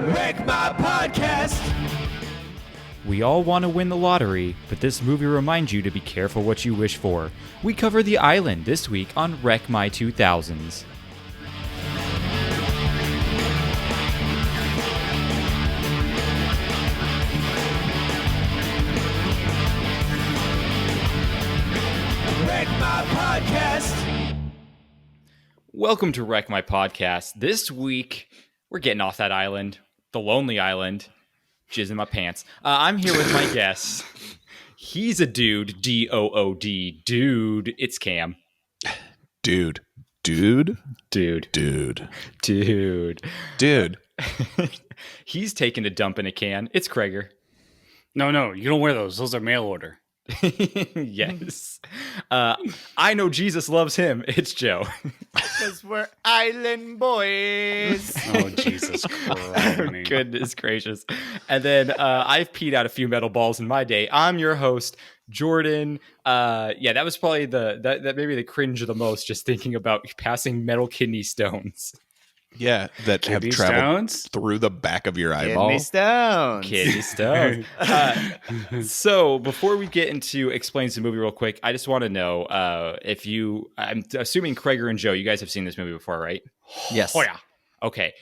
Wreck My Podcast. We all want to win the lottery, but this movie reminds you to be careful what you wish for. We cover The Island this week on Wreck My 2000s. Wreck My Podcast. Welcome to Wreck My Podcast. This week, we're getting off that island, the lonely island. Jizz in my pants. I'm here with my guest. He's a dude. D-O-O-D. Dude. It's Cam. Dude. He's taking a dump in a can. It's Krager. No, you don't wear those. Those are mail order. Yes. I know Jesus loves him. It's Joe. Because we're island boys. Oh, Jesus Christ. Goodness gracious. And then I've peed out a few metal balls in my day. I'm your host, Jordan. That was probably that maybe the cringe the most, just thinking about passing metal kidney stones. Yeah, that have Kidney traveled stones? through the back of your eyeball. Kidney stones. So before we get into explains the movie real quick, I just want to know I'm assuming Krager and Joe, you guys have seen this movie before, right? Yes. Oh, yeah. Okay.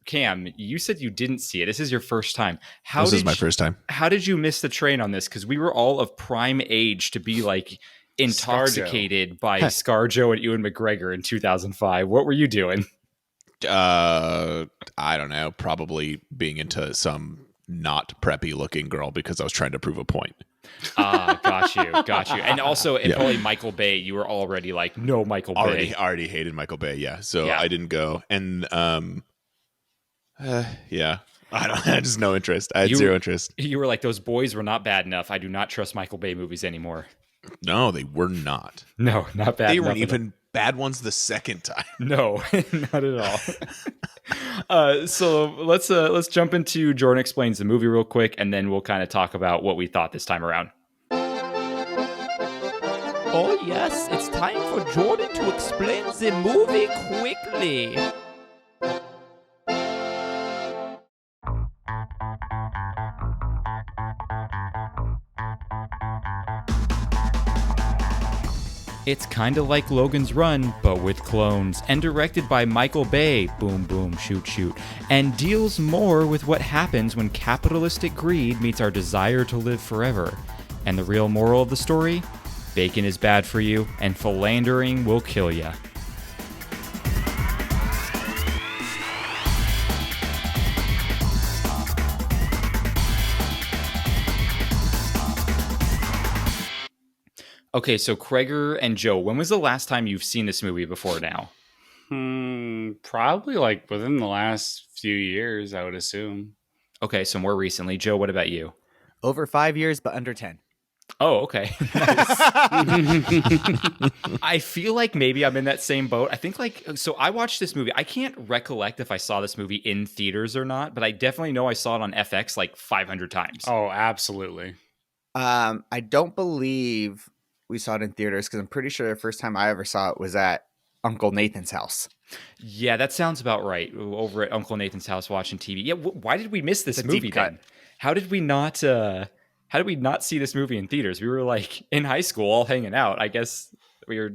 Cam, you said you didn't see it. This is your first time. This is my first time. How did you miss the train on this? Because we were all of prime age to be like intoxicated by ScarJo and Ewan McGregor in 2005. What were you doing? I don't know. Probably being into some not preppy looking girl because I was trying to prove a point. Got you. And also, probably Michael Bay. You were already like, no, Michael Bay. Already hated Michael Bay. Yeah, so Yeah. I didn't go. And yeah, I had just no interest. I had zero interest. You were like, those boys were not bad enough. I do not trust Michael Bay movies anymore. No, they were not. No, not bad. They enough weren't even bad ones the second time. No, not at all. So let's jump into Jordan Explains the Movie real quick, and then we'll kind of talk about what we thought this time around. Oh yes, it's time for Jordan to explain the movie quickly. It's kind of like Logan's Run, but with clones, and directed by Michael Bay, boom, boom, shoot, shoot, and deals more with what happens when capitalistic greed meets our desire to live forever. And the real moral of the story? Bacon is bad for you, and philandering will kill ya. Okay, so Krager and Joe, when was the last time you've seen this movie before now? Probably like within the last few years, I would assume. Okay, so more recently. Joe, what about you? Over 5 years, but under 10. Oh, okay. Nice. I feel like maybe I'm in that same boat. I think so I watched this movie. I can't recollect if I saw this movie in theaters or not, but I definitely know I saw it on FX like 500 times. Oh, absolutely. I don't believe we saw it in theaters because I'm pretty sure the first time I ever saw it was at Uncle Nathan's house. Yeah, that sounds about right. Over at Uncle Nathan's house watching TV. Yeah, why did we miss this movie then? How did we not see this movie in theaters? We were like in high school all hanging out. I guess we were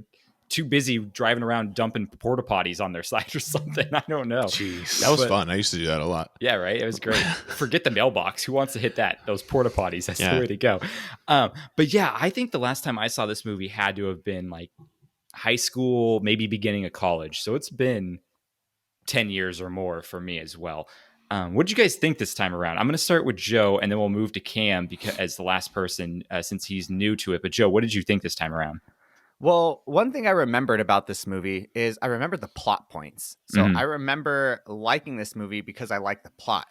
too busy driving around dumping porta potties on their side or something. I don't know. Jeez. That was fun. I used to do that a lot. Yeah, right? It was great. Forget the mailbox. Who wants to hit that? Those porta potties. That's the way to go. But yeah, I think the last time I saw this movie had to have been like high school, maybe beginning of college. So it's been 10 years or more for me as well. What did you guys think this time around? I'm going to start with Joe, and then we'll move to Cam as the last person since he's new to it. But Joe, what did you think this time around? Well, one thing I remembered about this movie is I remembered the plot points. So I remember liking this movie because I liked the plot.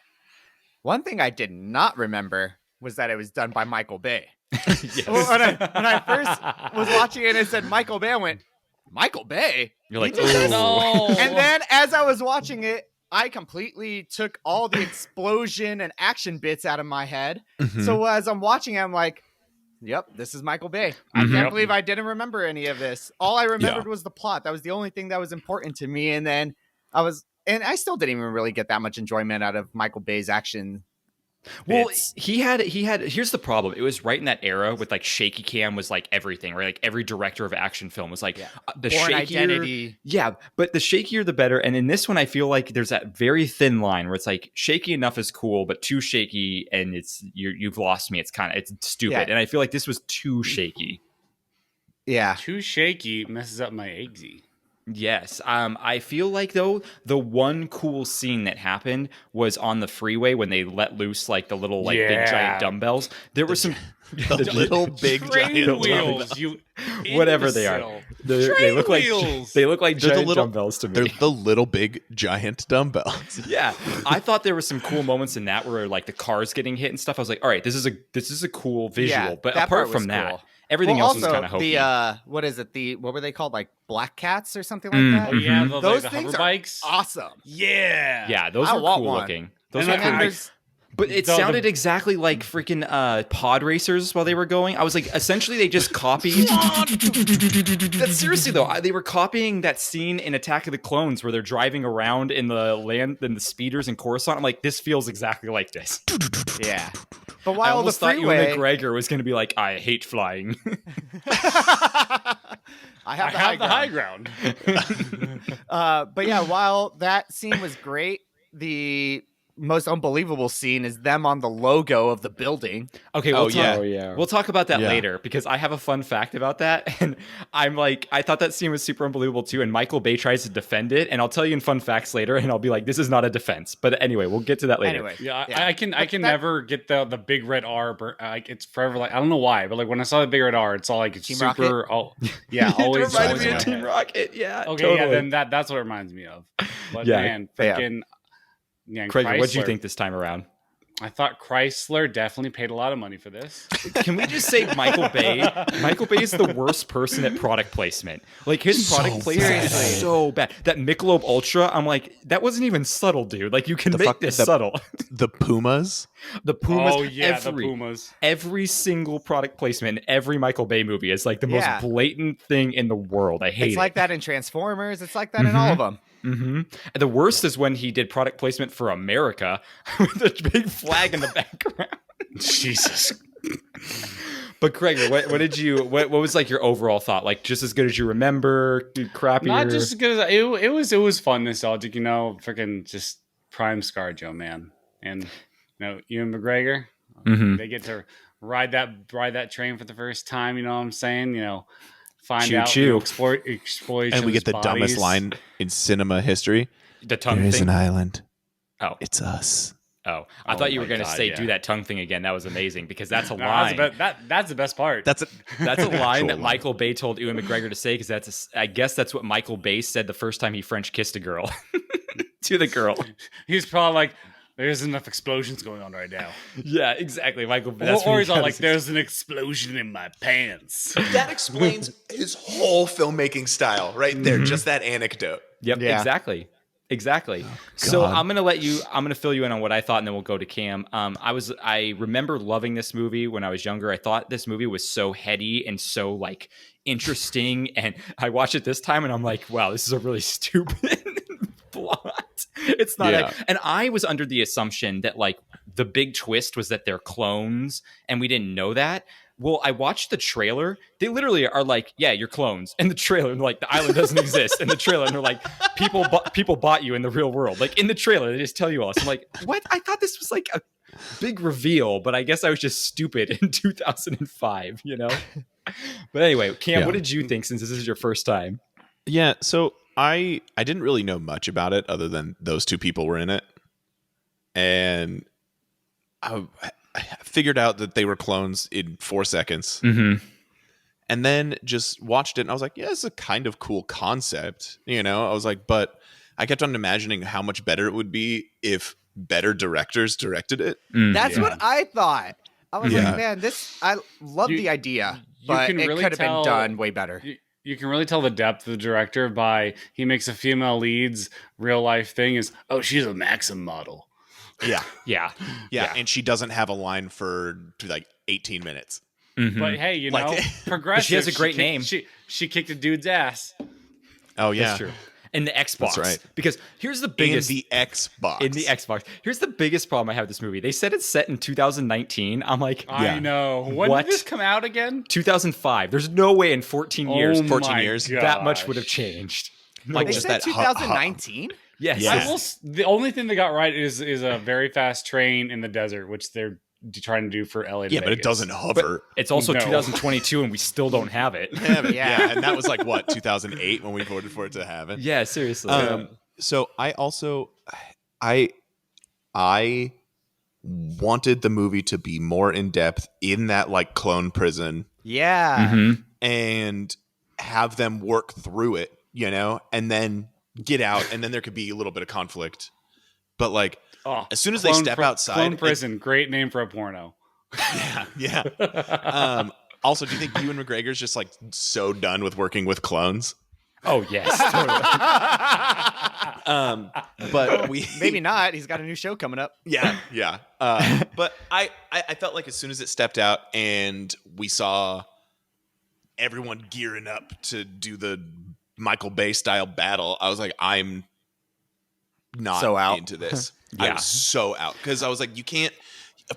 One thing I did not remember was that it was done by Michael Bay. Yes. Well, when I first was watching it and it said Michael Bay, I went, Michael Bay? You're like, No. And then as I was watching it, I completely took all the explosion and action bits out of my head. Mhm. So as I'm watching it, I'm like, yep, this is Michael Bay. I can't believe I didn't remember any of this. All I remembered was the plot. That was the only thing that was important to me. And then and I still didn't even really get that much enjoyment out of Michael Bay's action. Well, bits. he had. Here's the problem. It was right in that era with like shaky cam was like everything, right? Like every director of action film was like the Born shakier. Identity. Yeah, but the shakier the better. And in this one, I feel like there's that very thin line where it's like shaky enough is cool, but too shaky and you've lost me. It's stupid. Yeah. And I feel like this was too shaky. Yeah. Too shaky messes up my eggsy. Yes. I feel like though the one cool scene that happened was on the freeway when they let loose like the little like big giant dumbbells. There were some The little big Train giant wheels, you whatever they are. They look wheels. like They're giant dumbbells to me. They're the little big giant dumbbells. Yeah, I thought there were some cool moments in that where like the cars getting hit and stuff. I was like, all right, this is a cool visual. Yeah, but that apart part from was that, cool. everything else was also, kind of hokey. what is it? What were they called? Like black cats or something like that? Oh yeah, Mhm. Those the things hover are bikes. awesome. Yeah, Yeah, those I were want cool one. looking. Those And were then cool. there's- But it the- sounded exactly like freaking pod racers while they were going. I was like, essentially, they just copied. That's seriously though, they were copying that scene in Attack of the Clones where they're driving around in the speeders in Coruscant. I'm like, this feels exactly like this. Yeah. But I while the almost thought freeway, Ewan McGregor was going to be like, I hate flying. I I have the have the high high ground. ground. But yeah, while that scene was great, the most unbelievable scene is them on the logo of the building. Okay, we'll talk about that Yeah. later because I have a fun fact about that, and I'm like, I thought that scene was super unbelievable too. And Michael Bay tries to defend it, and I'll tell you in fun facts later, and I'll be like, this is not a defense. But anyway, we'll get to that later. Anyway, Yeah, Yeah. I can But never get the big red R. Like it's forever. Like I don't know why, but like when I saw the big red R, it's all like it's Team super. Oh, yeah, It always. reminded always me in of my Team head. Rocket. Yeah. Okay, totally. yeah, then that's what it reminds me of. But Yeah. man, Yeah. freaking. Yeah, Craig, what did you Chrysler. think this time around? I thought Chrysler definitely paid a lot of money for this. Can we just say Michael Bay? Michael Bay is the worst person at product placement. Like his product placement is so bad. That Michelob Ultra, I'm like, that wasn't even subtle, dude. Like you can make this subtle. The Pumas. The Pumas. Oh yeah, the Pumas. Every single product placement in every Michael Bay movie is like the most Yeah. blatant thing in the world. I hate it's it. like that in Transformers. It's like that in all of them. Mm-hmm. And the worst is when he did product placement for America with a big flag in the background. Jesus. But Craig, what was like your overall thought? Like just as good as you remember, crappier? Not just because it was fun, nostalgic, freaking just prime ScarJo, man, and Ewan McGregor. Mhm. They get to ride that train for the first time. You know what I'm saying? Find Choo out, choo. exploit, And we get the dumbest line in cinema history. the tongue There is thing. an island. Oh, It's us. I Oh thought you my were going to God, say yeah. do that tongue thing again. That was amazing because that's a No, line. that's the best part. That's a That's a line actual that Michael Bay told Ewan McGregor to say because I guess that's what Michael Bay said the first time he French kissed a girl to the girl. He's probably like, there's enough explosions going on right now. Yeah, exactly. Michael. Or he's all like, there's an explosion in my pants. That explains his whole filmmaking style right there. Just that anecdote. Yep, Yeah. exactly. So God. I'm gonna fill you in on what I thought, and then we'll go to Cam. I remember loving this movie when I was younger. I thought this movie was so heady and so like interesting, and I watched it this time, and I'm like, wow, this is a really stupid plot. It's not, Yeah. and I was under the assumption that like the big twist was that they're clones, and we didn't know that. Well, I watched the trailer. They literally are like, yeah, you're clones. And the trailer, and like, the island doesn't exist. And the trailer, and they're like, people bought you in the real world. Like, in the trailer, they just tell you all. So I'm like, what? I thought this was like a big reveal, but I guess I was just stupid in 2005, But anyway, Cam, Yeah. what did you think since this is your first time? Yeah, so I didn't really know much about it other than those two people were in it. And I figured out that they were clones in 4 seconds. Mm-hmm. And then just watched it and I was like, yeah, it's a kind of cool concept. I was like, but I kept on imagining how much better it would be if better directors directed it. That's what I thought. I was Yeah. like, man, I love You- the idea, you but can it really could have been tell- done way better. You can really tell the depth of the director by he makes a female lead's real life thing is, oh, she's a Maxim model. Yeah. Yeah. Yeah. And she doesn't have a line for like 18 minutes. Mhm. But hey, Like- progressive. She has a great name. She kicked a dude's ass. Oh, yeah. That's true. in the Xbox. That's right. Because here's the biggest in the Xbox. In the Xbox. Here's the biggest problem I have with this movie. They said it's set in 2019. I'm like, I know. When What? did this come out again? 2005. There's no way in 14 years, 14 years, that much would have changed. Like They just said that 2019. Yes. Yeah. The only thing they got right is a very fast train in the desert, which they're trying to do for LA. To Yeah, but it Vegas. doesn't hover. It's also No. 2022 and we still don't have it. Yeah. And that was like what 2008 when we voted for it to have it. Yeah, seriously. So I also I wanted the movie to be more in depth in that like clone prison Yeah. Mhm. and have them work through it, you know, and then get out, and then there could be a little bit of conflict. But like as soon as they step outside, Clone Prison, great name for a porno. yeah. Also, do you think Ewan McGregor's just like so done with working with clones? Oh, yes. Totally. But we Maybe not. He's got a new show coming up. yeah. But I felt like as soon as it stepped out and we saw everyone gearing up to do the Michael Bay style battle, I was like, I'm not So out. into this. Yeah. I was so out because I was like, you can't.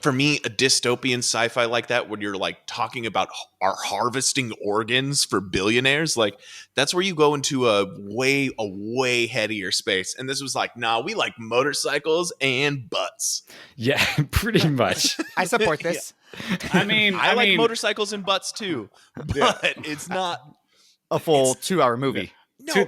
For me, a dystopian sci-fi like that, when you're like talking about our harvesting organs for billionaires, like that's where you go into a way headier space. And this was like, nah, we like motorcycles and butts. Yeah, pretty much. I support this. I mean, I like motorcycles and butts too, but it's not. A full 2-hour movie.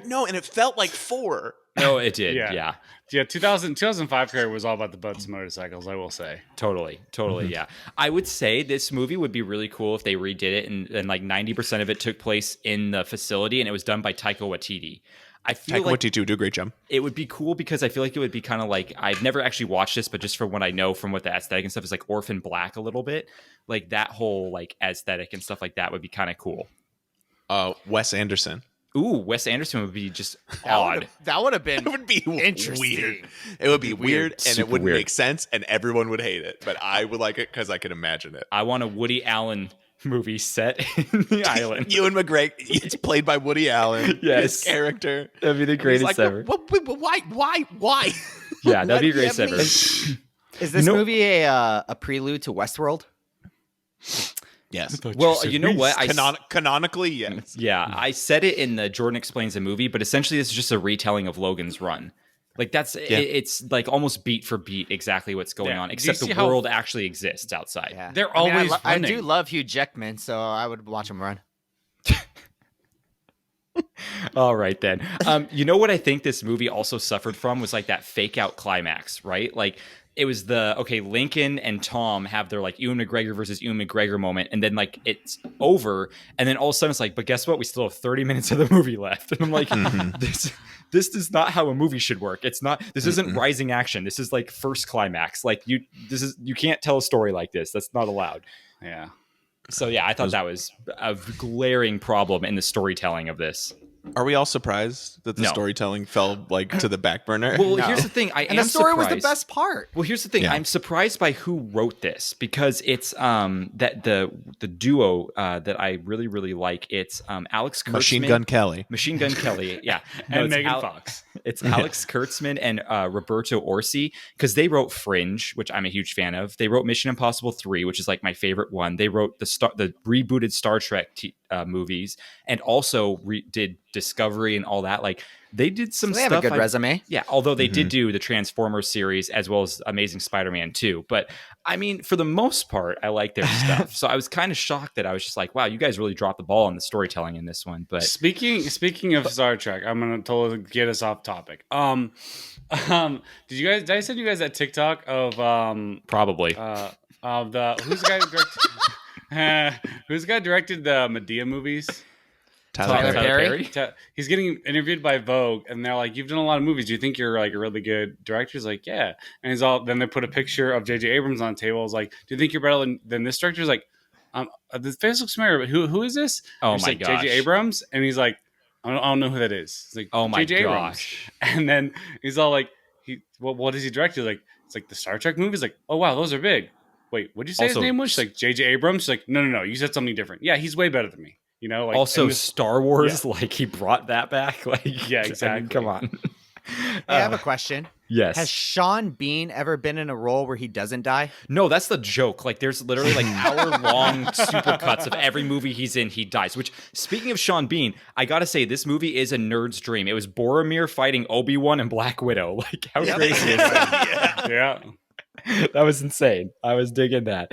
No, and it felt like 4. No, it did. Yeah. Yeah, 2005 career was all about the butts and motorcycles, I will say. Totally, yeah. I would say this movie would be really cool if they redid it and like 90% of it took place in the facility and it was done by Taika Waititi. I feel Taika like Waititi would do a great job. it would be cool because I feel like it would be kind of like, I've never actually watched this, but just from what I know from what the aesthetic and stuff is like Orphan Black a little bit, like that whole like aesthetic and stuff like that would be kind of cool. Wes Anderson. Ooh, Wes Anderson would be just odd. That would have been It would be interesting. weird. It would be weird, and Super it wouldn't weird. make sense, and everyone would hate it. But I would like it because I could imagine it. I want a Woody Allen movie set in the island. Ewan McGregor, it's played by Woody Allen. Yes. His character. That'd be the He's greatest like, ever. Why? Yeah, that'd be the Let greatest me- ever. Is this You know- movie a prelude to Westworld? Yes. Well, you know what? Canonically, yes. Yeah, I said it in the Jordan Explains the Movie, but essentially it's just a retelling of Logan's Run. Like it's like almost beat for beat exactly what's going Yeah. on, Do you except the see how- world actually exists outside. Yeah. They're I mean, always I running. do love Hugh Jackman, so I would watch him run. All right then. You know what I think this movie also suffered from was like that fake out climax, right? Like it was Lincoln and Tom have their like Ewan McGregor versus Ewan McGregor moment, and then like it's over, and then all of a sudden it's like, but guess what? We still have 30 minutes of the movie left, and I'm like, this is not how a movie should work. It's not. This isn't rising action. This is like first climax. Like you can't tell a story like this. That's not allowed. Yeah. So yeah, I thought that was a glaring problem in the storytelling of this. Are we all surprised that the No. storytelling fell like to the back burner? Well, No. here's the thing. And the story was the best part. Well, here's the thing. Yeah. I'm surprised by who wrote this because it's that the duo that I really really like. It's Alex Kurtzman, Machine Gun Kelly, yeah, And it's Megan Fox. It's Alex Kurtzman and Roberto Orsi because they wrote Fringe, which I'm a huge fan of. They wrote Mission Impossible 3, which is like my favorite one. They wrote the rebooted Star Trek movies, and also did Discovery and all that. Like they did some So they stuff. have a good resume. Yeah, although they did do the Transformers series as well as Amazing Spider-Man 2. But I mean, for the most part, I like their stuff. So I was kind of shocked that I was just like, wow, you guys really dropped the ball on the storytelling in this one. But Speaking of Star Trek, I'm gonna totally get us off topic. Did I send you guys that TikTok of probably. of the who's the guy who directed who's the guy who directed the Medea movies? Tyler Perry? He's getting interviewed by Vogue, and they're like, "You've done a lot of movies. Do you think you're like a really good director?" He's like, "Yeah." And he's all. Then they put a picture of J.J. Abrams on the table. It's like, "Do you think you're better than this director?" He's like, "The face looks familiar, but who is this?" Oh He's my like, gosh. J.J. Abrams, and he's like, "I don't know who that is." He's like, Oh my J.J. Abrams. gosh. And then he's all like, what does he direct? He's like, it's like the Star Trek movies. Like, oh wow, those are big. Wait, what'd you say Also- his name was? She's like J.J. Abrams. She's like, no, you said something different. Yeah, he's way better than me. You know, like also and this- Star Wars, like he brought that back. Like, Yeah, I mean, exactly. come on. Hey, I have a question. Yes. Has Sean Bean ever been in a role where he doesn't die? No, that's the joke. Like, there's literally like hour-long supercuts of every movie he's in, he dies. Which, speaking of Sean Bean, I gotta say, this movie is a nerd's dream. It was Boromir fighting Obi-Wan and Black Widow. Like, how crazy is that? yeah. That was insane. I was digging that.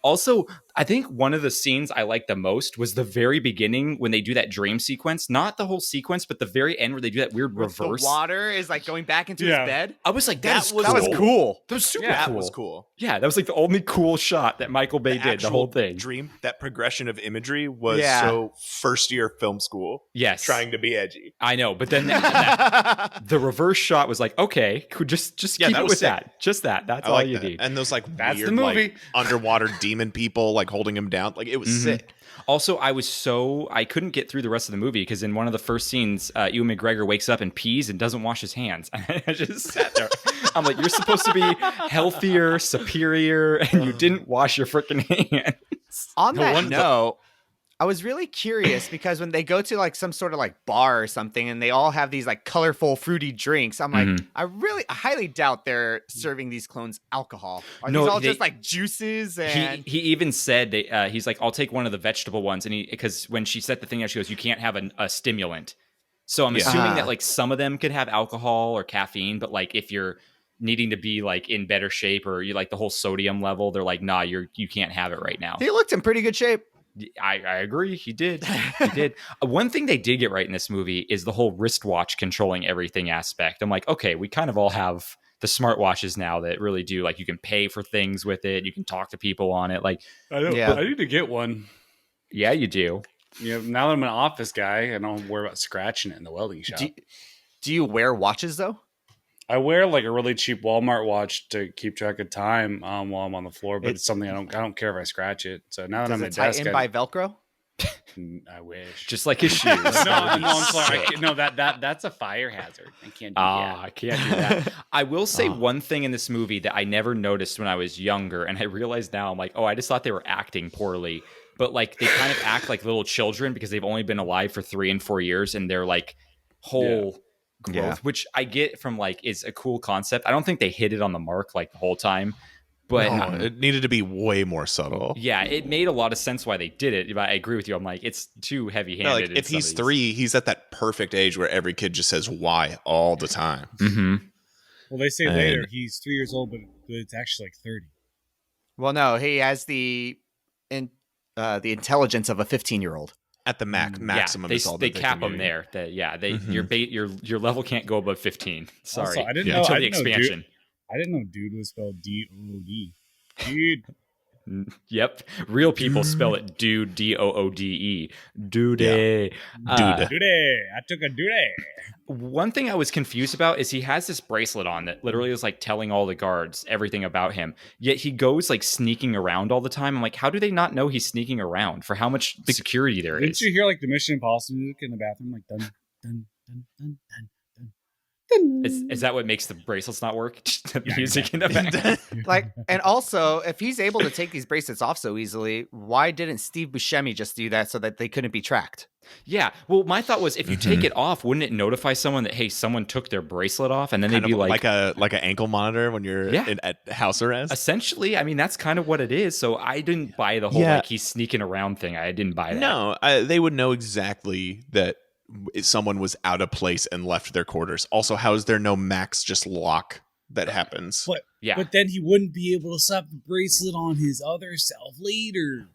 Also, I think one of the scenes I liked the most was the very beginning when they do that dream sequence. Not the whole sequence, but the very end where they do that weird reverse. The water is like going back into Yeah. his bed. I was like, That was cool. That was super Yeah, cool. That was cool. Yeah, that was like the only cool shot that Michael Bay did, the whole thing. Dream, that progression of imagery was Yeah. so first year film school. Yes. Trying to be edgy. I know, but then the reverse shot was like, okay, could just Yeah, keep that it was with sick. that. Just that. That's I all like you that. need. And those like That's the weird movie. like underwater demon people like holding him down. Like it was sick. Also, I couldn't get through the rest of the movie because in one of the first scenes, Ewan McGregor wakes up and pees and doesn't wash his hands. I just sat there. I'm like, you're supposed to be healthier, superior, and you didn't wash your freaking hands. On that wonder- note, I was really curious because when they go to like some sort of like bar or something and they all have these like colorful fruity drinks, I'm like, I highly doubt they're serving these clones alcohol. Are No, these all they- just like juices and He even said that, he's like, I'll take one of the vegetable ones, and because when she set the thing out, she goes, you can't have a stimulant. So I'm assuming that like some of them could have alcohol or caffeine, but like if you're needing to be like in better shape or you like the whole sodium level, they're like, nah, you can't have it right now. he looked in pretty good shape. I agree. He did. He did. One thing they did get right in this movie is the whole wristwatch controlling everything aspect. I'm like, okay, we kind of all have the smartwatches now that really do, like, you can pay for things with it. You can talk to people on it. Like, I don't. Yeah. I need to get one. yeah, you do. You know, now that I'm an office guy, I don't worry about scratching it in the welding shop. Do you wear watches though? I wear like a really cheap Walmart watch to keep track of time while I'm on the floor, but it's something I don't care if I scratch it. So now that Does I'm it at the desk, tighten by Velcro? I wish. Just like his shoes. no, I'm sorry. No, that's a fire hazard. I can't do that. I can't do that. I will say one thing in this movie that I never noticed when I was younger, and I realize now, I'm like, oh, I just thought they were acting poorly. But like they kind of act like little children because they've only been alive for 3 and 4 years, and they're like whole growth, which I get from like is a cool concept. I don't think they hit it on the mark like the whole time, but It needed to be way more subtle. yeah, it made a lot of sense why they did it. But I agree with you. I'm like, it's too heavy-handed. Like if he's 3, he's at that perfect age where every kid just says why all the time. Mm-hmm. Well, they say And- later he's 3 years old, but it's actually like 30. Well, no, he has the intelligence of a 15-year-old. At the maximum they is all they that cap can them do. there. That your level can't go above 15. Sorry, Also, I didn't know- until I the didn't know expansion. I didn't know dude was spelled D-O-O-D. Dude. Yep, real people spell it dude, D-O-O-D-E, dude. Dude. Dude, I took a dude. One thing I was confused about is he has this bracelet on that literally is like telling all the guards everything about him. Yet he goes like sneaking around all the time. I'm like, how do they not know he's sneaking around for how much security there Didn't is? you hear like the Mission Impossible music in the bathroom? Like dun, dun, dun, dun, dun. Is that what makes the bracelets not work? Just the music in the back. Like, and also, if he's able to take these bracelets off so easily, why didn't Steve Buscemi just do that so that they couldn't be tracked? Yeah. Well, my thought was if you take it off, wouldn't it notify someone that, hey, someone took their bracelet off? And then Kind they'd be of like like an ankle monitor when you're at house arrest. essentially, I mean, that's kind of what it is. So I didn't buy the whole like he's sneaking around thing. I didn't buy that. No, they would know exactly that someone was out of place and left their quarters. Also, how is there no max just lock that happens? But, Yeah. but then he wouldn't be able to slap the bracelet on his other self later.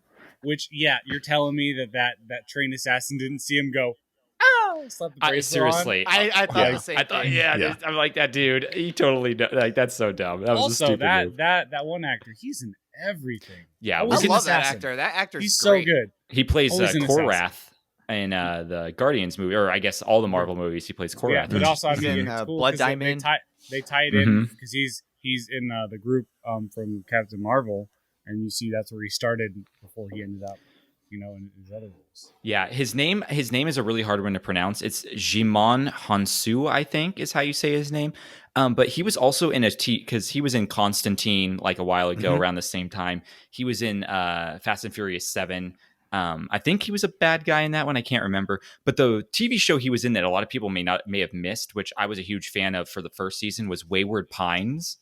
Which, yeah, you're telling me that trained assassin didn't see him go, oh, slap the bracelet Seriously. I thought the same I thought, thing. I'm like that dude. He totally like that's so dumb. That was a Also, stupid that move. that one actor, he's in everything. Yeah, I we're I was gonna- love that assassin. actor. That actor's He's great. so good. he plays always an assassin. Korath in the Guardians movie, or I guess all the Marvel movies. He plays Yeah, Korath. but also, I He's mean, in, it's cool Blood 'cause Diamond. They tie it in because he's in the group from Captain Marvel, and you see that's where he started before he ended up, in his other roles. Yeah, his name is a really hard one to pronounce. It's Jimon Hansu, I think, is how you say his name. But he was also in because he was in Constantine like a while ago, around the same time. He was in Fast and Furious 7. I think he was a bad guy in that one. I can't remember. But the TV show he was in that a lot of people may have missed, which I was a huge fan of for the first season, was Wayward Pines.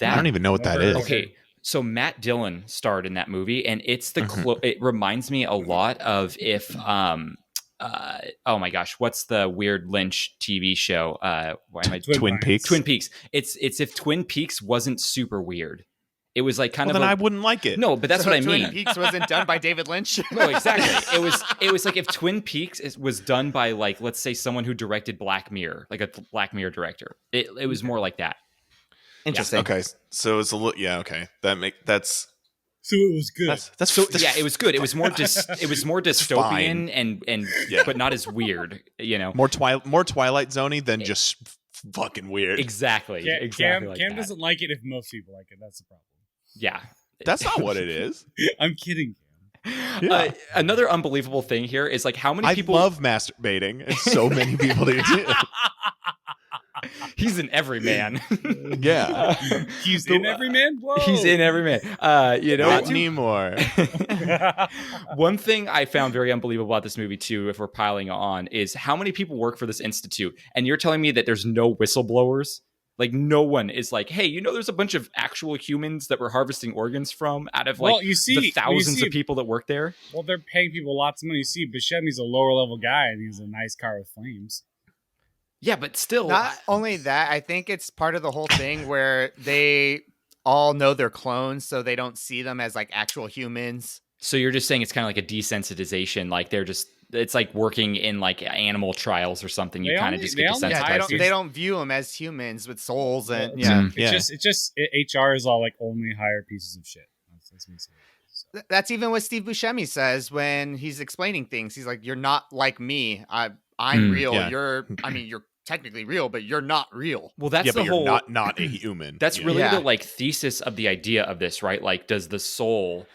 I don't even know what that is. Okay, so Matt Dillon starred in that movie, and it's it reminds me a lot of if oh my gosh, what's the weird Lynch TV show? Twin Peaks. Twin Peaks. It's if Twin Peaks wasn't super weird. It was like kind of. Then I wouldn't like it. No, but that's what I mean. Twin Peaks wasn't done by David Lynch. No, exactly. It was like if Twin Peaks was done by, like, let's say someone who directed Black Mirror, like a Black Mirror director. It was more like that. Interesting. Okay, so it's a little. Yeah, okay. That's. So it was good. That's Yeah, it was good. It was more dystopian and Yeah. but not as weird. You know, more Twilight Zone-y than just fucking weird. Exactly. Cam, exactly. Like Cam that. doesn't like it if most people like it. That's the problem. Yeah. That's not what it is. I'm kidding, Cam. Yeah. Another unbelievable thing here is like how many people. I love masturbating, and so many people do too. He's in Every Man. Yeah. He's in Every Man? Whoa. He's in Every Man. You know, Not anymore. one thing I found very unbelievable about this movie too, if we're piling on, is how many people work for this institute. And you're telling me that there's no whistleblowers? Like, no one is like, hey, you know, there's a bunch of actual humans that we're harvesting organs from out of like the thousands of people that work there. Well, they're paying people lots of money. You see, Buscemi's a lower level guy, and he's a nice car with flames. Yeah, but still. Not only that, I think it's part of the whole thing where they all know they're clones, so they don't see them as like actual humans. So you're just saying it's kind of like a desensitization, like they're just, it's like working in like animal trials or something. You kind of just get desensitized. Yeah, they don't view them as humans with souls, and It's just HR is all like only hire pieces of shit. That's me saying. So. That's even what Steve Buscemi says when he's explaining things. He's like, "You're not like me. I'm real. Yeah. You're technically real, but you're not real." Well, that's the but whole. You're not a human. That's Yeah. really the like thesis of the idea of this, right? Like, does the soul,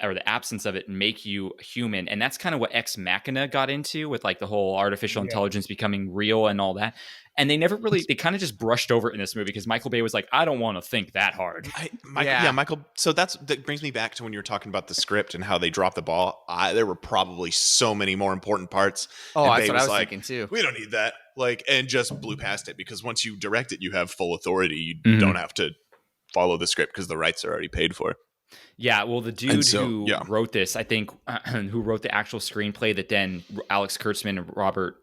or the absence of it, make you human? And that's kind of what Ex Machina got into with like the whole artificial intelligence becoming real and all that. And they never really, they kind of just brushed over it in this movie because Michael Bay was like, I don't want to think that hard. Michael. So that brings me back to when you were talking about the script and how they dropped the ball. There were probably so many more important parts. Oh, and that's Bay what I was like, thinking too. We don't need that. Like, and just blew past it because once you direct it, you have full authority. You don't have to follow the script because the rights are already paid for. Yeah, well, the dude who wrote this, I think, who wrote the actual screenplay that then Alex Kurtzman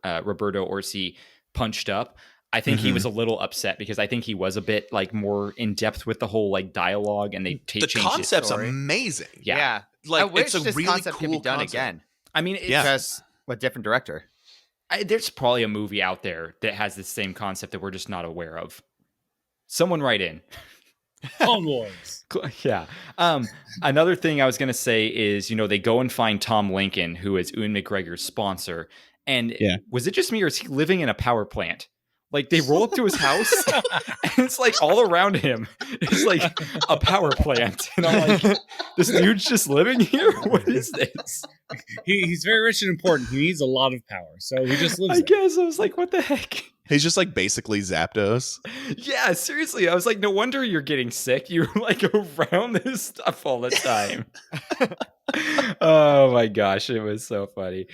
and Roberto Orsi punched up, I think he was a little upset because I think he was a bit like more in depth with the whole like dialogue, and they changed the concept's story. amazing. Yeah. Like I wish it's a this really concept cool could be done concept. again. I mean, it's Just a different director. There's probably a movie out there that has the same concept that we're just not aware of. Someone write in. Clone Wars. Yeah. Another thing I was going to say is, you know, they go and find Tom Lincoln, who is Ewan McGregor's sponsor. And was it just me, or is he living in a power plant? Like, they roll up to his house and it's like all around him is like a power plant. And I'm like, this dude's just living here? What is this? He's very rich and important. He needs a lot of power. So he just lives I there. guess I was like, what the heck? He's just like basically Zapdos. Yeah, seriously. I was like, no wonder you're getting sick. You're like around this stuff all the time. Oh my gosh, it was so funny.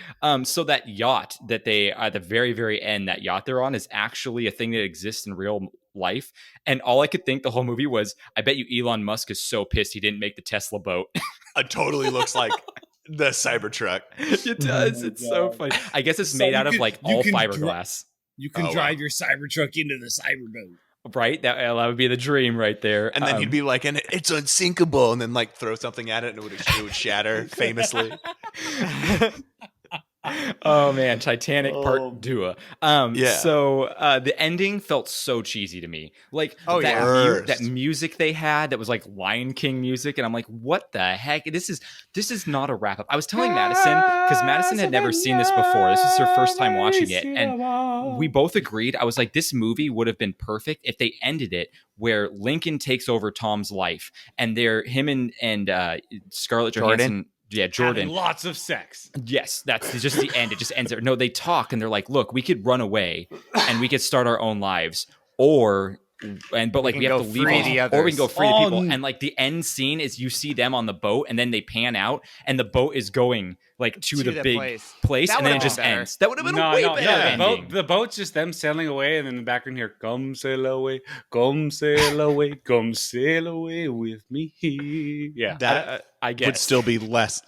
So that yacht that they at the very, very end, that yacht they're on is actually a thing that exists in real life. And all I could think the whole movie was, I bet you Elon Musk is so pissed he didn't make the Tesla boat. It totally looks like the Cybertruck. It does. my It's so God. funny. I guess it's So made you out of can- like you all can fiberglass. You can Oh, drive wow. your Cybertruck into the Cyberboat. Right? That would be the dream right there. And then he'd be like, and it's unsinkable, and then like throw something at it and it would shatter famously. Oh man, Titanic Part 2. So the ending felt so cheesy to me. Like that music they had that was like Lion King music, and I'm like, what the heck? This is not a wrap up. I was telling Madison, because Madison had never seen this before. This is her first time watching it, and we both agreed. I was like, this movie would have been perfect if they ended it where Lincoln takes over Tom's life, and him and Scarlett Johansson. Yeah, Jordan. Having lots of sex. Yes, that's just the end. It just ends there. No, they talk and they're like, look, we could run away and we could start our own lives, or but like we have to leave free these, the or we can go others. free the people. And like the end scene is you see them on the boat, and then they pan out, and the boat is going like to the big place, That and then it would've just been better. ends. That would have been No, a way no, better no. ending. The boat's just them sailing away, and then in the background here, come sail away with me. Yeah, That I guess would still be less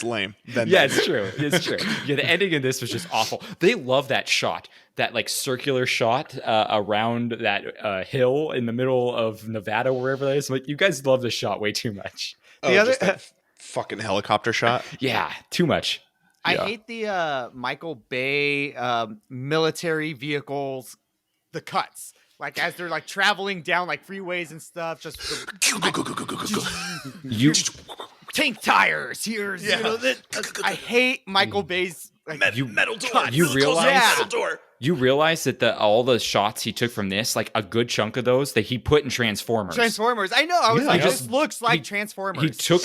lame than Yeah, that. it's true. It's true. Yeah, the ending of this was just awful. They love that shot, that like circular shot around that hill in the middle of Nevada, wherever that is. Like, you guys love this shot way too much. The other that fucking helicopter shot. Yeah, too much. I hate the Michael Bay military vehicles, the cuts. Like as they're like traveling down like freeways and stuff, just You tank tires. Here's you know that. I hate Michael Bay's like metal door. You realize metal door. You realize that all the shots he took from this, like a good chunk of those, that he put in Transformers. Transformers. I know. I was Yeah. like, He this looks like Transformers. He took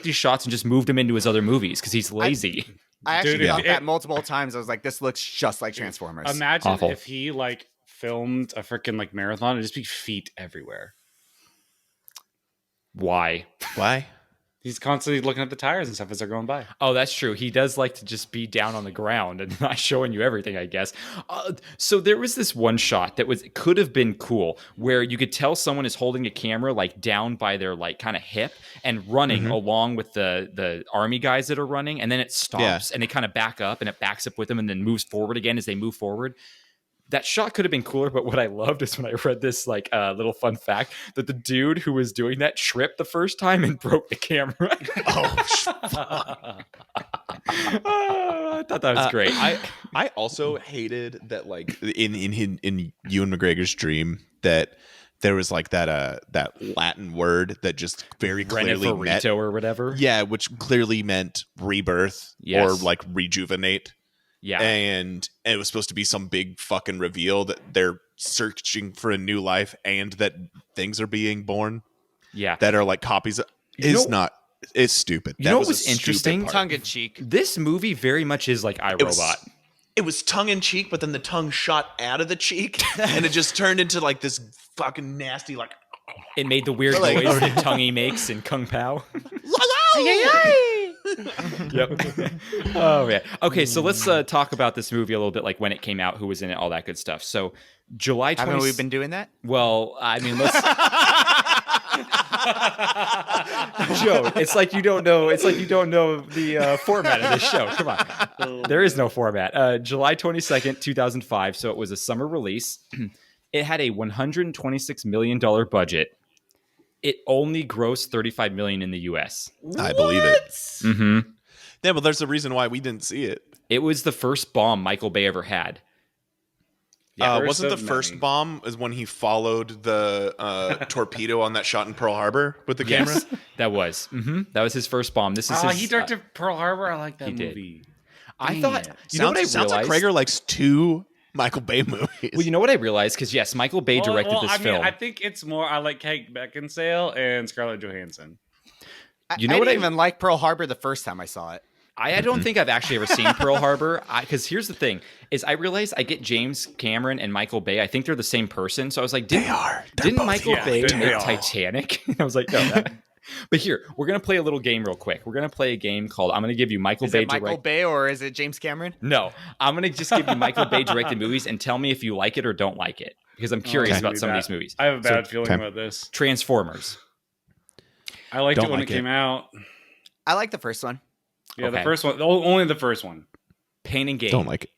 these shots and just moved them into his other movies because he's lazy. I actually Dude, thought that multiple times. I was like, this looks just like Transformers. imagine Awful. if he like filmed a freaking like marathon and just be feet everywhere. Why? Why? He's constantly looking at the tires and stuff as they're going by. Oh, that's true. He does like to just be down on the ground and not showing you everything, I guess. So there was this one shot that could have been cool, where you could tell someone is holding a camera like down by their like kind of hip and running along with the army guys that are running, and then it stops and they kind of back up and it backs up with them and then moves forward again as they move forward. That shot could have been cooler, but what I loved is when I read this like little fun fact that the dude who was doing that tripped the first time and broke the camera. I thought that was great. I also hated that like in Ewan McGregor's dream that there was like that Latin word that just very clearly meant or whatever. Yeah, which clearly meant rebirth or like rejuvenate. Yeah. And it was supposed to be some big fucking reveal that they're searching for a new life and that things are being born. Yeah. That are like copies of, it's stupid. You know what was interesting? Tongue in cheek. This movie very much is like iRobot. It was tongue in cheek, but then the tongue shot out of the cheek and it just turned into like this fucking nasty like it made the weird like, noise that Tonguey makes in Kung Pao. Yep. Oh yeah. Okay, so let's talk about this movie a little bit, like when it came out, who was in it, all that good stuff. So July 20th. Haven't we been doing that? Well, I mean, let's. Joe, it's like you don't know. It's like you don't know the format of this show. Come on, there is no format. July 22nd, 2005. So it was a summer release. It had a $126 million budget. It only grossed $35 million in the U.S. I believe it. Mm-hmm. Yeah, but there's a reason why we didn't see it. It was the first bomb Michael Bay ever had. Wasn't the first bomb is when he followed the torpedo on that shot in Pearl Harbor with the camera? Yes, that was. Mm-hmm. That was his first bomb. This is his, he directed Pearl Harbor. I like that he did. movie. I thought. You know what I realized? Sounds like Krager likes two Michael Bay movies. Well, you know what I realized? Because yes, Michael Bay directed this film. I think it's more. I like Kate Beckinsale and Scarlett Johansson. You know I what didn't even like Pearl Harbor the first time I saw it. I don't think I've actually ever seen Pearl Harbor. Because here's the thing: is I realized I get James Cameron and Michael Bay. I think they're the same person. So I was like, didn't Michael Bay make Titanic? I was like, no. But here, we're gonna play a little game real quick. We're gonna play a game called I'm gonna give you Michael Bay. Is it Michael Bay or is it James Cameron? No, I'm gonna just give you Michael Bay directed movies and tell me if you like it or don't like it, because I'm curious about some of these movies. I have a bad feeling about this. Transformers. I liked it when it came out. I like the first one. Yeah, the first one. Only the first one. Pain and Gain. Don't like it.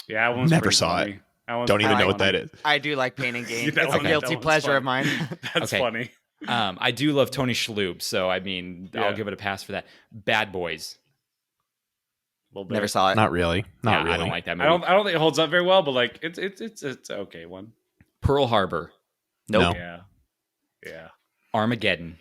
Yeah, that one's Never pretty saw funny. it. That one's Don't even pretty know what funny. that is. I do like Pain and Gain. That It's a one- guilty that one's pleasure funny. of mine. That's Okay. funny. I do love Tony Shalhoub, so I mean, I'll give it a pass for that. Bad Boys. Never saw it. Not really. Not really. I don't like that movie. I don't think it holds up very well, but like it's an okay one. Pearl Harbor. Nope. Yeah. Armageddon.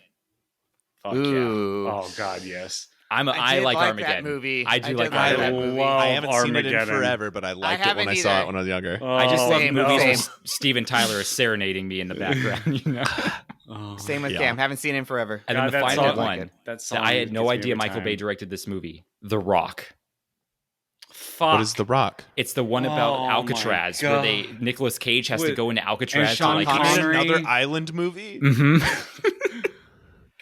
Fuck Ooh. yeah. Oh god, yes. I did like that Armageddon. movie. I do did like that Armageddon. movie. love I haven't seen it in Armageddon. forever, but I liked it when haven't I saw either. it when I was younger. I just love Same, movies same. where Steven Tyler is serenading me in the background, you know. Same with Yeah. Cam. Haven't seen it in forever. And then God, the that final song- one. That song I had no gets me idea every Michael time. Bay directed this movie, The Rock. Fuck. What is The Rock? It's the one about Oh my Alcatraz God. where Nicolas Cage has to With- go into Alcatraz to Sean like. Connery. Another island movie?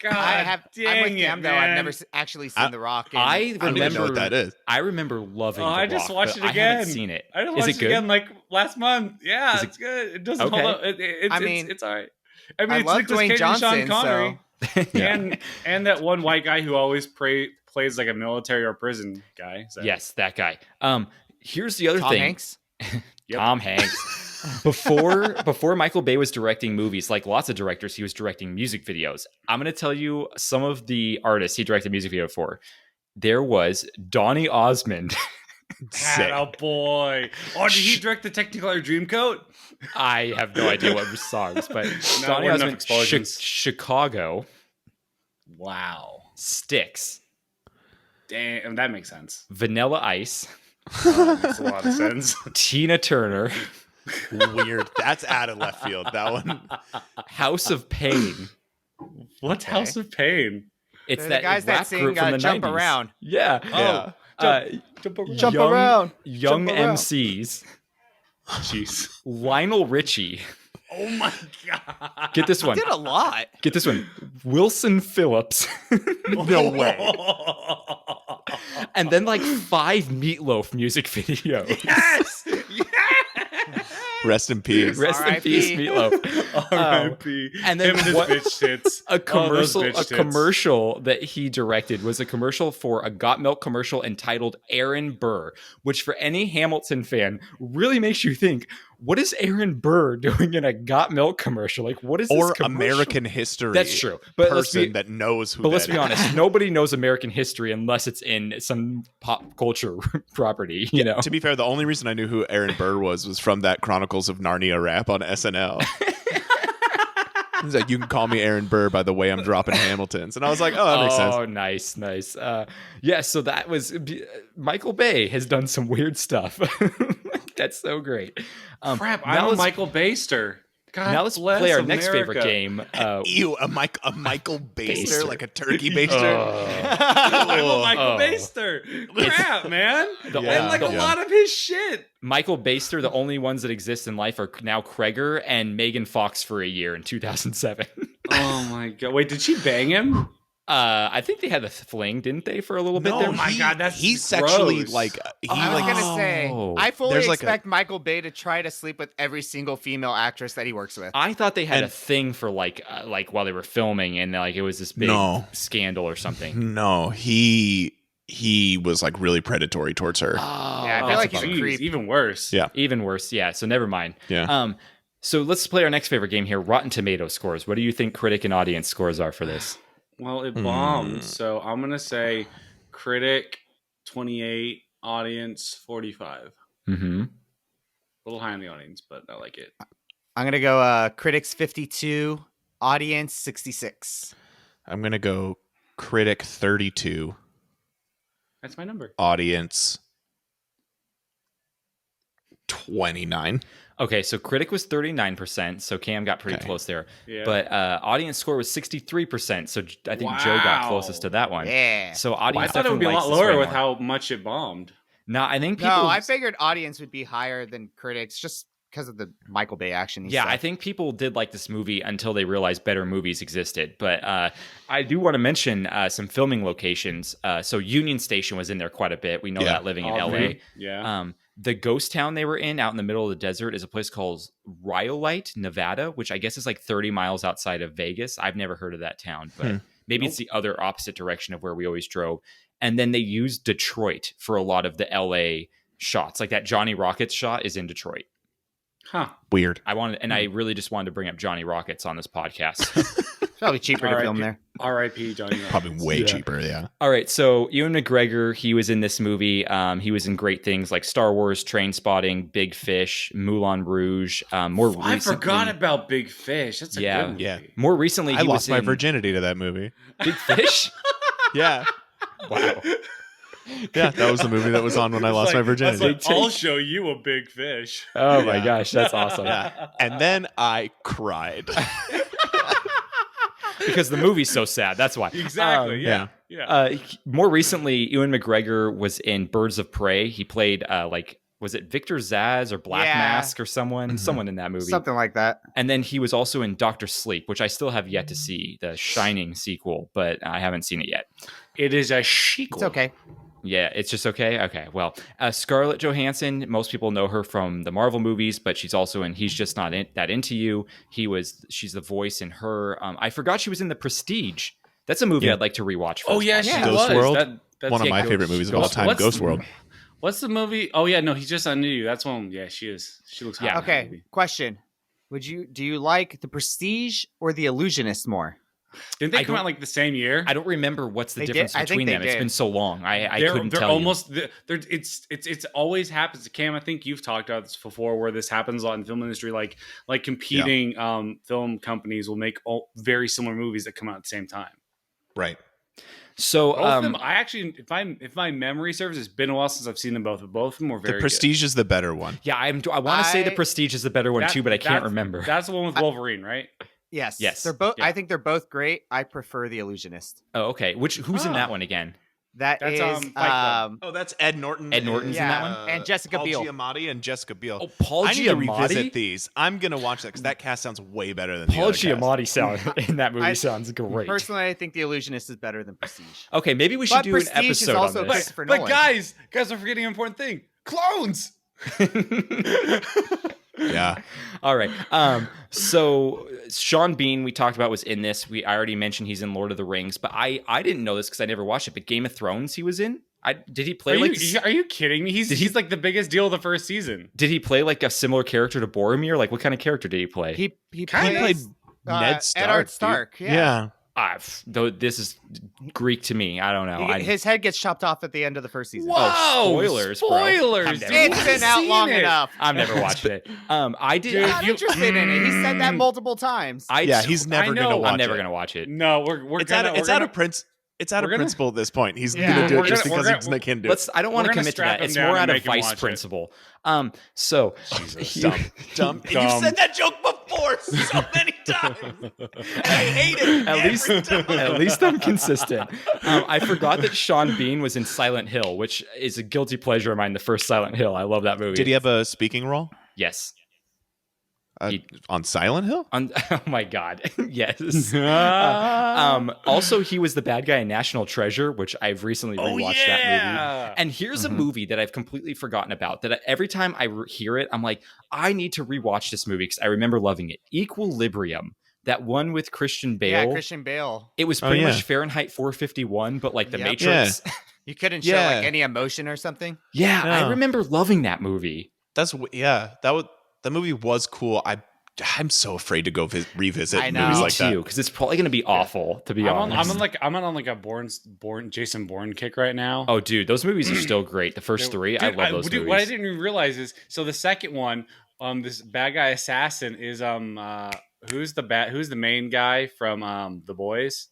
God, I'm with dang Cam it, though. I've man. never actually seen The Rock. And I I don't even remember know what that is. I remember loving. Oh, The I just Rock, watched but it again. I haven't seen it. I just Is watched it it good? again like last month. Yeah, Is it- it's good. It doesn't Okay. hold up. It's all right. I mean, I it's love Nicolas Dwayne Cage and Sean Johnson, Connery, so and that one white guy who always plays like a military or prison guy. So. Yes, that guy. Here's the other Tom thing. Hanks. Yep. Tom Hanks. Before Michael Bay was directing movies, like lots of directors, he was directing music videos. I'm going to tell you some of the artists he directed music video for. There was Donny Osmond. Sick. Oh boy! Oh, did he direct the Technicolor Dreamcoat? I have no idea what songs, but No, Donny enough Osmond, explosions. Chicago, Wow! Styx, Damn, that makes sense. Vanilla Ice, Makes a lot of sense. Tina Turner, Weird. That's out of left field. That one. House of Pain. What's Okay. House of Pain? It's They're that the guys that rap sing group from the Jump 90s. Around. Yeah. Yeah. Jump around. Jump young, around. Young Jump around. MCs. Jeez. Lionel Richie. Oh my god. Get this one. Did a lot. Get this one. Wilson Phillips. No way. And then like 5 Meatloaf music videos. Yes. Yes. Rest in peace. Rest in R.I.P. peace, Meatloaf. R.I.P. and then him and his what- bitch tits. A commercial, bitch a tits. commercial that he directed was a commercial for a Got Milk commercial entitled Aaron Burr, which for any Hamilton fan really makes you think, what is Aaron Burr doing in a Got Milk commercial? Like, what is Or this commercial? American history. That's true. But let's person be, that knows who but let's that be is. honest, nobody knows American history unless it's in some pop culture property, you know? To be fair, the only reason I knew who Aaron Burr was from that Chronicles of Narnia rap on SNL. He's like, you can call me Aaron Burr by the way I'm dropping Hamiltons. And I was like, oh, that makes sense. Oh, nice. Yeah, so that was Michael Bay has done some weird stuff. That's so great. Crap, now I'm let's- Michael Baster. God Now let's bless play our America. next favorite game. Ew, a Michael Baster, Baster. like a turkey baster. I'm a Michael Oh. Baster. Crap, man. The- And like a yeah. lot of his shit. Michael Baster, the only ones that exist in life are now Kreger and Megan Fox for a year in 2007. Oh my god. Wait, did she bang him? I think they had a fling, didn't they, for a little bit No, there? Oh my God, that's he's sexually gross. like he I was like gonna say, I fully There's like expect Michael Bay to try to sleep with every single female actress that he works with. I thought they had And- a thing for like while they were filming, and like it was this big No. scandal or something. no, he was like really predatory towards her. Yeah, I feel that's like a he's a bummer. creep. Even worse. Yeah. Even worse. Yeah. So never mind. Yeah. So let's play our next favorite game here. Rotten Tomato scores. What do you think critic and audience scores are for this? Well, it bombed. So I'm gonna say critic 28, audience 45. Mm-hmm. A little high on the audience, but I like it. I'm gonna go critics 52, audience 66. I'm gonna go critic 32, That's my number. audience 29. Okay, so critic was 39%, so Cam got pretty Okay. close there. Yeah. But audience score was 63%, so I think Joe got Wow. closest to that one. Yeah. So I audience thought it would be a definitely lot likes this way lower with more. how much it bombed. No, I think people. No, I figured audience would be higher than critics just because of the Michael Bay action. Yeah, I think people did like this movie until they realized better movies existed. But I do want to mention some filming locations. So Union Station was in there quite a bit. We know Yeah. that living in LA. Aubrey. Yeah. The ghost town they were in out in the middle of the desert is a place called Rhyolite, Nevada, which I guess is like 30 miles outside of Vegas. I've never heard of that town, but maybe it's the other opposite direction of where we always drove. And then they used Detroit for a lot of the LA shots. Like that Johnny Rockets shot is in Detroit. Huh. Weird. I really just wanted to bring up Johnny Rockets on this podcast. It's probably cheaper to All right, film there. R.I.P. Johnny. Probably way Yeah. cheaper. Yeah. All right, so Ewan McGregor, he was in this movie. He was in great things like Star Wars, Train Spotting, Big Fish, Moulin Rouge. More I recently, forgot about Big Fish. That's a Yeah. good movie. Yeah. More recently, he I was lost my in virginity to that movie. Big Fish. Yeah. Wow. Yeah, that was the movie that was on when I lost my virginity. It's like, I'll show you a big fish. Oh my Yeah. gosh, that's awesome. Yeah. And then I cried. because the movie's so sad. That's why. Exactly. Yeah. More recently, Ewan McGregor was in Birds of Prey. He played was it Victor Zsasz or Black Mask or someone in that movie, Something like that. And then he was also in Doctor Sleep, which I still have yet to see, the Shining sequel, but I haven't seen it yet. It is a sequel. It's okay. Yeah, it's just okay. Okay, well, Scarlett Johansson, most people know her from the Marvel movies, but she's also in He's Just Not That Into You. She's the voice in her. I forgot she was in The Prestige. That's a movie I'd like to rewatch. Oh yeah, she Ghost was. World. One of my favorite movies of all time. Ghost World. What's the movie? Oh yeah, no, He's Just Not Into You. That's one. Yeah, she is. She looks hot. Yeah. Okay. Question: do you like The Prestige or The Illusionist more? Didn't they come out like the same year? I don't remember what's the difference between them. It's been so long. I couldn't they're tell almost, you. It's always happens. Cam, I think you've talked about this before, where this happens a lot in the film industry. Like competing film companies will make very similar movies that come out at the same time. Right. So both of them, I actually, if my memory serves, it's been a while since I've seen them both. But both of them were very. The Prestige is the better one. Yeah, I want to say The Prestige is the better one too, but I can't remember. That's the one with Wolverine, right? Yes. They're both. Yeah. I think they're both great. I prefer The Illusionist. Oh, okay. Who's in that one again? That's that's Ed Norton. Ed Norton's in that one, and Jessica Biel. Paul Giamatti and Jessica Biel. Oh, Paul Giamatti. I need to revisit these. I'm gonna watch that because that cast sounds way better than Paul the other Giamatti sound in that movie sounds great. Personally, I think The Illusionist is better than Prestige. Okay, maybe we should do an episode is also on this. Christopher But Nolan. guys are forgetting an important thing: clones. Yeah. All right. So Sean Bean, we talked about, was in this. I already mentioned he's in Lord of the Rings, but I didn't know this because I never watched it. But Game of Thrones, he was in. Did he play Are you kidding me? He's like the biggest deal of the first season. Did he play like a similar character to Boromir? Like what kind of character did he play? He played Ned Stark. Eddard Stark. Yeah. Though this is Greek to me. I don't know. His head gets chopped off at the end of the first season. Whoa! Spoilers! Spoilers! It's been out long enough. I've never watched it. I did. I'm not interested in it. He said that multiple times. He's never gonna watch it. I'm never gonna watch it. No, It's out of principle at this point. He's gonna do it just because he can do it. I don't want to commit to that. It's more out of vice principle. So Dumb. And you've said that joke before so many times. I hate it. At least I'm consistent. I forgot that Sean Bean was in Silent Hill, which is a guilty pleasure of mine. The first Silent Hill. I love that movie. Did he have a speaking role? Yes. On Silent Hill? Oh my God. Yes. Also, he was the bad guy in National Treasure, which I've recently rewatched that movie. And here's a movie that I've completely forgotten about that every time I hear it, I'm like, I need to rewatch this movie because I remember loving it. Equilibrium. That one with Christian Bale. Yeah, Christian Bale. It was pretty much Fahrenheit 451, but like the Matrix. Yeah. You couldn't show like any emotion or something. Yeah, I remember loving that movie. That movie was cool. I'm so afraid to go revisit movies like that because it's probably going to be awful. To be honest, I'm on like a Jason Bourne kick right now. Oh, dude, those movies are still great. The first three, I love those movies. What I didn't even realize is the second one, this bad guy assassin is who's the main guy from The Boys,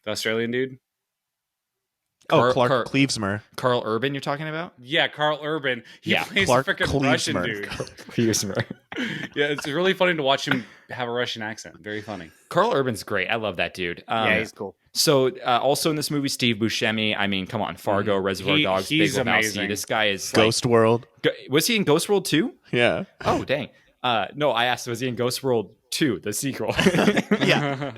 the Australian dude. Clark Cleavesmer. Carl Urban, you're talking about? Yeah, Carl Urban. He plays Clark a freaking Russian dude. Cleavesmer. Yeah, it's really funny to watch him have a Russian accent. Very funny. Carl Urban's great. I love that dude. Yeah, he's cool. So, also in this movie, Steve Buscemi. I mean, come on, Fargo, Reservoir Dogs, Big Lebowski. This guy is Ghost World. Was he in Ghost World 2? Yeah. Oh, dang. No, I aghast, was he in Ghost World 2, the sequel? Yeah.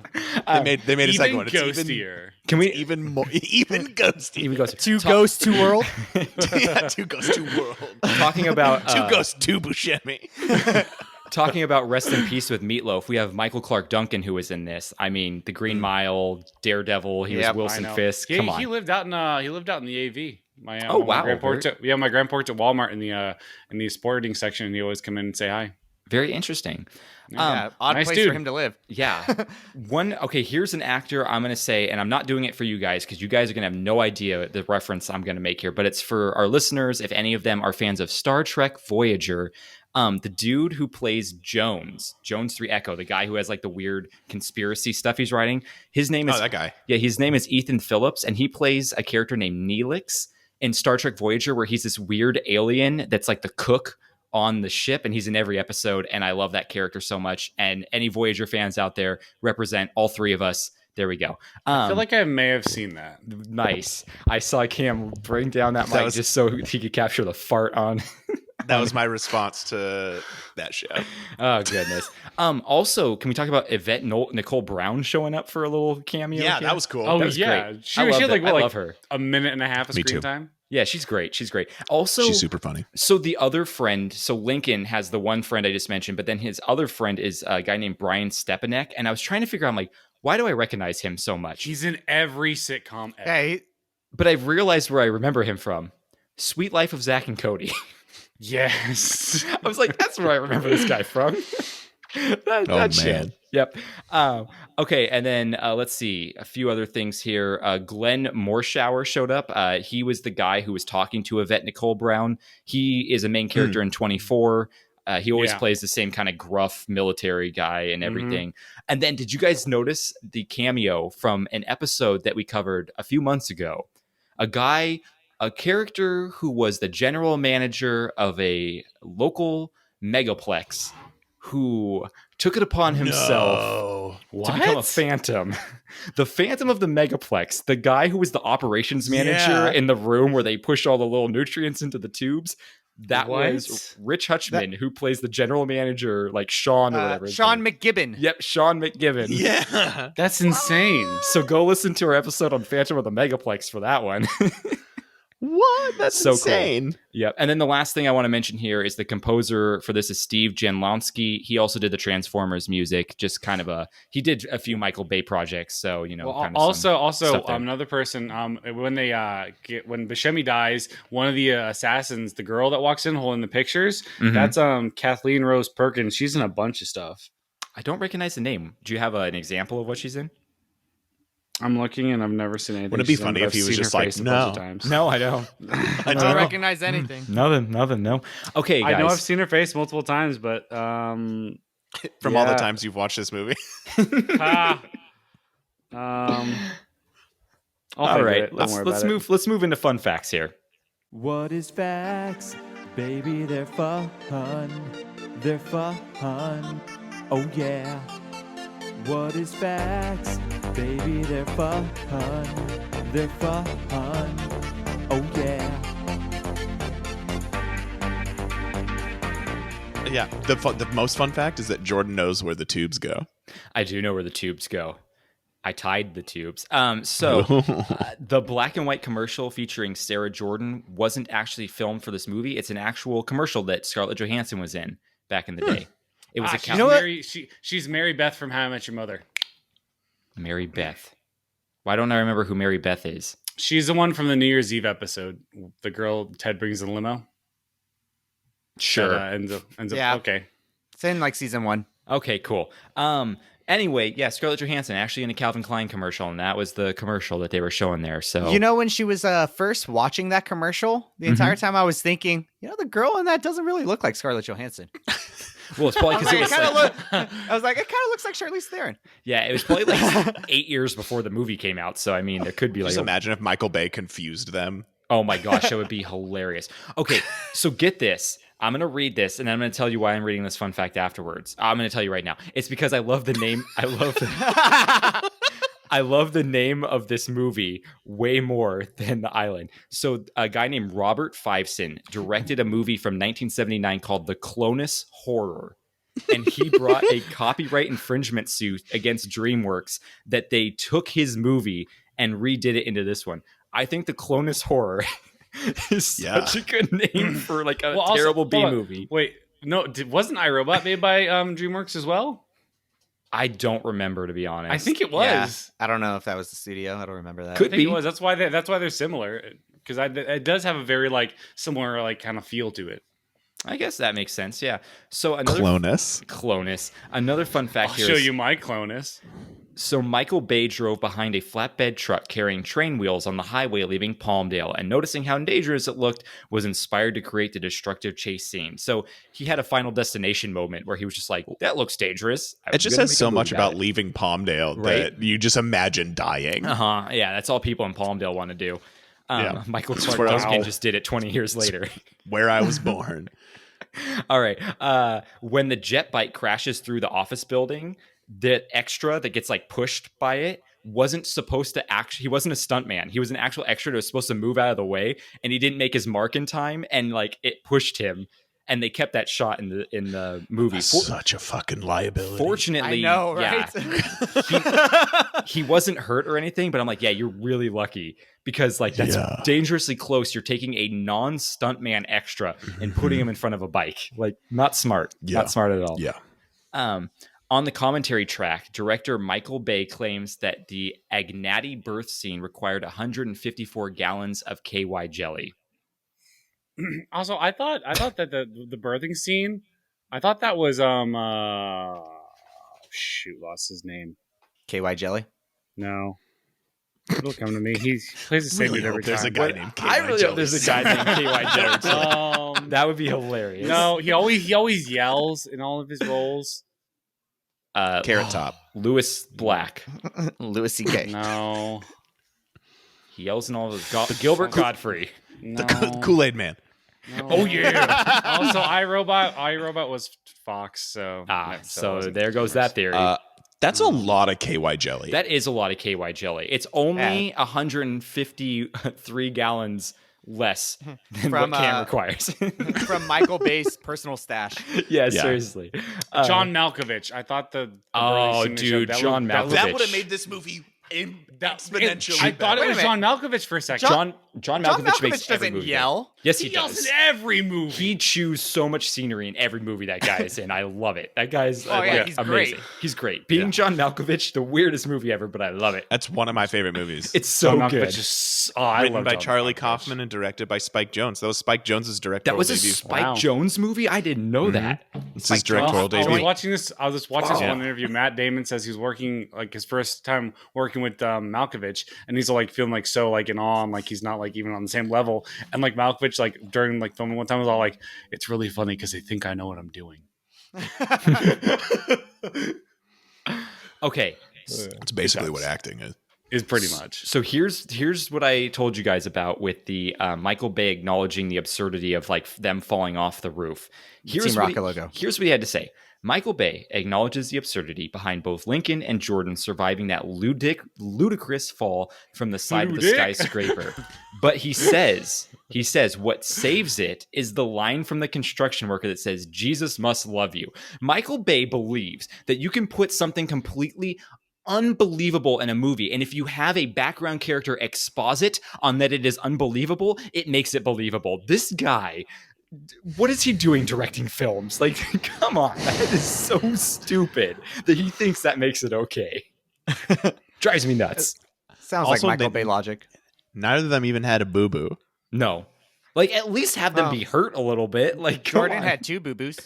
They made a second one. It's ghostier. Can we even more even ghosty? Even ghost. Two ghosts, two world. Yeah, two ghosts, two world. Talking about two ghosts, two Buscemi. Talking about Rest in Peace with Meatloaf, we have Michael Clark Duncan who was in this. I mean, The Green Mile, Daredevil. He was Wilson Fisk. Come on. He lived out in the AV. My wow. My grandpa worked at Walmart in the sporting section, and he always come in and say hi. Very interesting. Odd nice place dude. for him to live. Yeah. Here's an actor I'm going to say, and I'm not doing it for you guys because you guys are going to have no idea the reference I'm going to make here, but it's for our listeners. If any of them are fans of Star Trek Voyager, the dude who plays Jones 3 Echo, the guy who has like the weird conspiracy stuff he's writing, his name is... that guy. Yeah, his name is Ethan Phillips, and he plays a character named Neelix in Star Trek Voyager where he's this weird alien that's like the cook on the ship, and he's in every episode, and I love that character so much. And any Voyager fans out there, represent all three of us. There we go. I feel like I may have seen that. Nice. I saw Cam bring down that mic just so he could capture the fart on. That was my response to that show. Oh, goodness. Also, can we talk about Yvette Nicole Brown showing up for a little cameo? Yeah, Cam? that was cool. Oh, That was yeah. great. She I had loved like, it. I what, love her. a minute and a half of Me screen too. time. Yeah, she's great. She's great. Also, She's super funny. So the other friend, so Lincoln has the one friend I just mentioned, but then his other friend is a guy named Brian Stepanek. And I was trying to figure out, I'm like, why do I recognize him so much? He's in every sitcom ever. Yeah, But I've realized where I remember him from. Sweet Life of Zach and Cody. Yes. I was like, that's where I remember this guy from. That shit. Man. Yep. Okay, and then let's see a few other things here. Glenn Morshower showed up. He was the guy who was talking to Yvette Nicole Brown. He is a main character in 24. He always plays the same kind of gruff military guy and everything. And then did you guys notice the cameo from an episode that we covered a few months ago? A character who was the general manager of a local megaplex who took it upon himself to become a phantom. The phantom of the megaplex, the guy who was the operations manager in the room where they push all the little nutrients into the tubes. That was Rich Hutchman, who plays the general manager, like Sean or whatever. Sean McGibbon. Yep, Sean McGibbon. Yeah. That's insane. So go listen to our episode on Phantom of the Megaplex for that one. What? That's So insane. Cool. Yep. And then the last thing I want to mention here is the composer for this is Steve Janlonsky. He also did the Transformers music, just kind of he did a few Michael Bay projects. So, you know, Well, kind of also another person, when when Buscemi dies, one of the assassins, the girl that walks in holding the pictures, that's Kathleen Rose Perkins. She's in a bunch of stuff. I don't recognize the name. Do you have an example of what she's in? I'm looking and I've never seen anything. Wouldn't it be funny if he was just like, no. No, I don't. I don't recognize anything. Nothing. No. Okay, guys. I know I've seen her face multiple times, but From all the times you've watched this movie. all right, let's move into fun facts here. What is facts? Baby, they're fun. They're fun. Oh yeah. What is facts? Baby, they're fun. They're fun. Oh yeah. Yeah. The most fun fact is that Jordan knows where the tubes go. I do know where the tubes go. I tied the tubes. The black and white commercial featuring Sarah Jordan wasn't actually filmed for this movie. It's an actual commercial that Scarlett Johansson was in back in the day. It was she's Mary Beth from How I Met Your Mother. Mary Beth. Why don't I remember who Mary Beth is? She's the one from the New Year's Eve episode. The girl Ted brings in the limo. Sure. That, ends up. Yeah. Okay. It's in like season 1. Okay, cool. Anyway, yeah, Scarlett Johansson actually in a Calvin Klein commercial, and that was the commercial that they were showing there. So You know, when she was first watching that commercial, the entire time I was thinking, you know, the girl in that doesn't really look like Scarlett Johansson. well, it's probably because it was I was like, it kind of looks like Charlize Theron. yeah, it was probably like 8 years before the movie came out. So I mean, there could be like Just imagine if Michael Bay confused them. oh my gosh, that would be hilarious. Okay, so get this. I'm going to read this, and then I'm going to tell you why I'm reading this fun fact afterwards. I'm going to tell you right now. It's because I love the name. I love the name of this movie way more than the island. So a guy named Robert Fiveson directed a movie from 1979 called The Clonus Horror. And he brought a copyright infringement suit against DreamWorks that they took his movie and redid it into this one. I think The Clonus Horror is such a good name for like a terrible B movie. Wait, no, wasn't iRobot made by DreamWorks as well? I don't remember, to be honest. I think it was. Yeah. I don't know if that was the studio. I don't remember that. Could I think be. it was. That's why they're similar, because it does have a very like similar like kind of feel to it. I guess that makes sense. Yeah. So another Clonus. Another fun fact I'll here. show you my Clonus. So Michael Bay drove behind a flatbed truck carrying train wheels on the highway leaving Palmdale, and noticing how dangerous it looked, was inspired to create the destructive chase scene. So he had a Final Destination moment where he was just like, that looks dangerous. It just says so much about leaving Palmdale that you just imagine dying. Yeah, that's all people in Palmdale want to do. Michael That's Clark where I was Duncan born. just did it 20 years later. Where I was born. All right. When the jet bike crashes through the office building, the extra that gets like pushed by it wasn't supposed to he wasn't a stunt man. He was an actual extra that was supposed to move out of the way, and he didn't make his mark in time, and like it pushed him. And they kept that shot in the movie. That's such a fucking liability. Fortunately, I know, right? Yeah, he wasn't hurt or anything, but I'm like, yeah, you're really lucky because like that's dangerously close. You're taking a non-stuntman extra and putting him in front of a bike. Like, not smart. Not smart at all. Yeah. On the commentary track, director Michael Bay claims that the Agnati birth scene required 154 gallons of KY jelly. Also, I thought that the birthing scene, I thought that was lost his name. KY Jelly. No, it'll come to me. He plays the same Really dude every hope there's time. a guy named KY I really hope Jelly. there's a guy named KY Jelly. That would be hilarious. No, he always yells in all of his roles. Carrot Top. Louis Black. Louis C.K. No, He yells in all of his Gilbert Godfrey. no. The Kool-Aid Man. No. Oh yeah. Also, iRobot was Fox. So So it there goes that theory. That's a lot of KY jelly. That is a lot of KY jelly. It's only 153 gallons less than From, what Cam requires. From Michael Bay's personal stash. Yeah, seriously. John Malkovich. I thought the Oh, birthing scene dude, that John looked- Malkovich. that would have made this movie exponentially I thought it better. was John Malkovich for a second. John John Malkovich makes Malkovich every doesn't movie yell. better. Yes, he he yells does. in every movie. He chews so much scenery in every movie that guy is in. I love it. That guy's he's amazing. great. He's great. Being John Malkovich, the weirdest movie ever, but I love it. That's one of my favorite movies. It's so John good. Malkovich is, I Written love by John Charlie Malkovich. Kaufman and directed by Spike Jonze. That was Spike Jonze's directorial That was a debut. Spike Wow. Jones movie? I didn't know that. It's his directorial I was debut. watching this. I was watching this one interview. Matt Damon says he's working like his first time working with Malkovich, and he's like feeling like so like in awe, and like he's not like even on the same level. And like Malkovich, like during like filming one time, was all like, "It's really funny because they think I know what I'm doing." Okay. It's basically what acting is. Is pretty much. So here's what I told you guys about with the Michael Bay acknowledging the absurdity of like them falling off the roof. Here's Team what Rocket logo. Here's what he had to say. Michael Bay acknowledges the absurdity behind both Lincoln and Jordan surviving that ludicrous fall from the side of the skyscraper. But he says what saves it is the line from the construction worker that says, "Jesus must love you." Michael Bay believes that you can put something completely unbelievable in a movie, and if you have a background character exposit on that it is unbelievable, it makes it believable. This guy, what is he doing directing films? Like, come on, that is so stupid that he thinks that makes it okay. Drives me nuts. Sounds Also, like Michael they- Bay logic. Neither of them even had a boo-boo. No, like at least have them be hurt a little bit. Like Jordan had 2 boo-boos.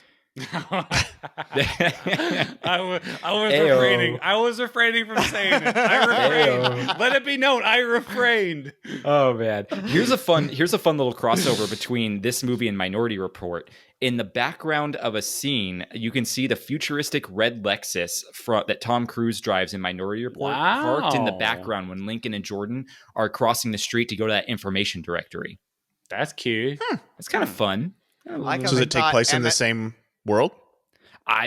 I was Ayo. refraining. I was refraining from saying it. I refrained. Let it be known, I refrained. Oh man, here's a fun little crossover between this movie and Minority Report. In the background of a scene, you can see the futuristic red Lexus that Tom Cruise drives in Minority Report parked in the Wow. background when Lincoln and Jordan are crossing the street to go to that information directory. That's cute. It's kind of fun. Like how So does they it take thought place in the Emmett- same world?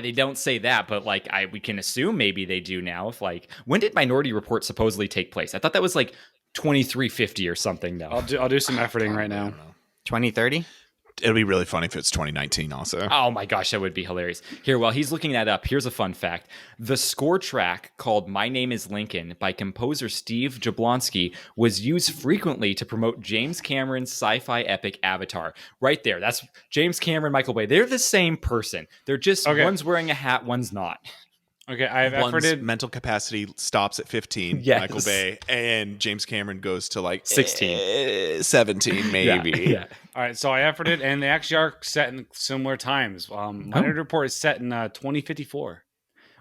They don't say that, but like we can assume maybe they do now. If like, when did Minority Report supposedly take place? I thought that was like 2350 or something. Though. I'll do some efforting right now. 2030? It'll be really funny if it's 2019 also. Oh my gosh, that would be hilarious. Here, while he's looking that up, here's a fun fact. The score track called My Name is Lincoln by composer Steve Jablonsky was used frequently to promote James Cameron's sci-fi epic Avatar. Right there. That's James Cameron, Michael Bay. They're the same person. They're just, one's wearing a hat, one's not. Okay, I have One's efforted. mental capacity stops at 15, Yes. Michael Bay, and James Cameron goes to like 16. 17 maybe. Yeah. All right, so I efforted, and they actually are set in similar times. Minority Report is set in 2054.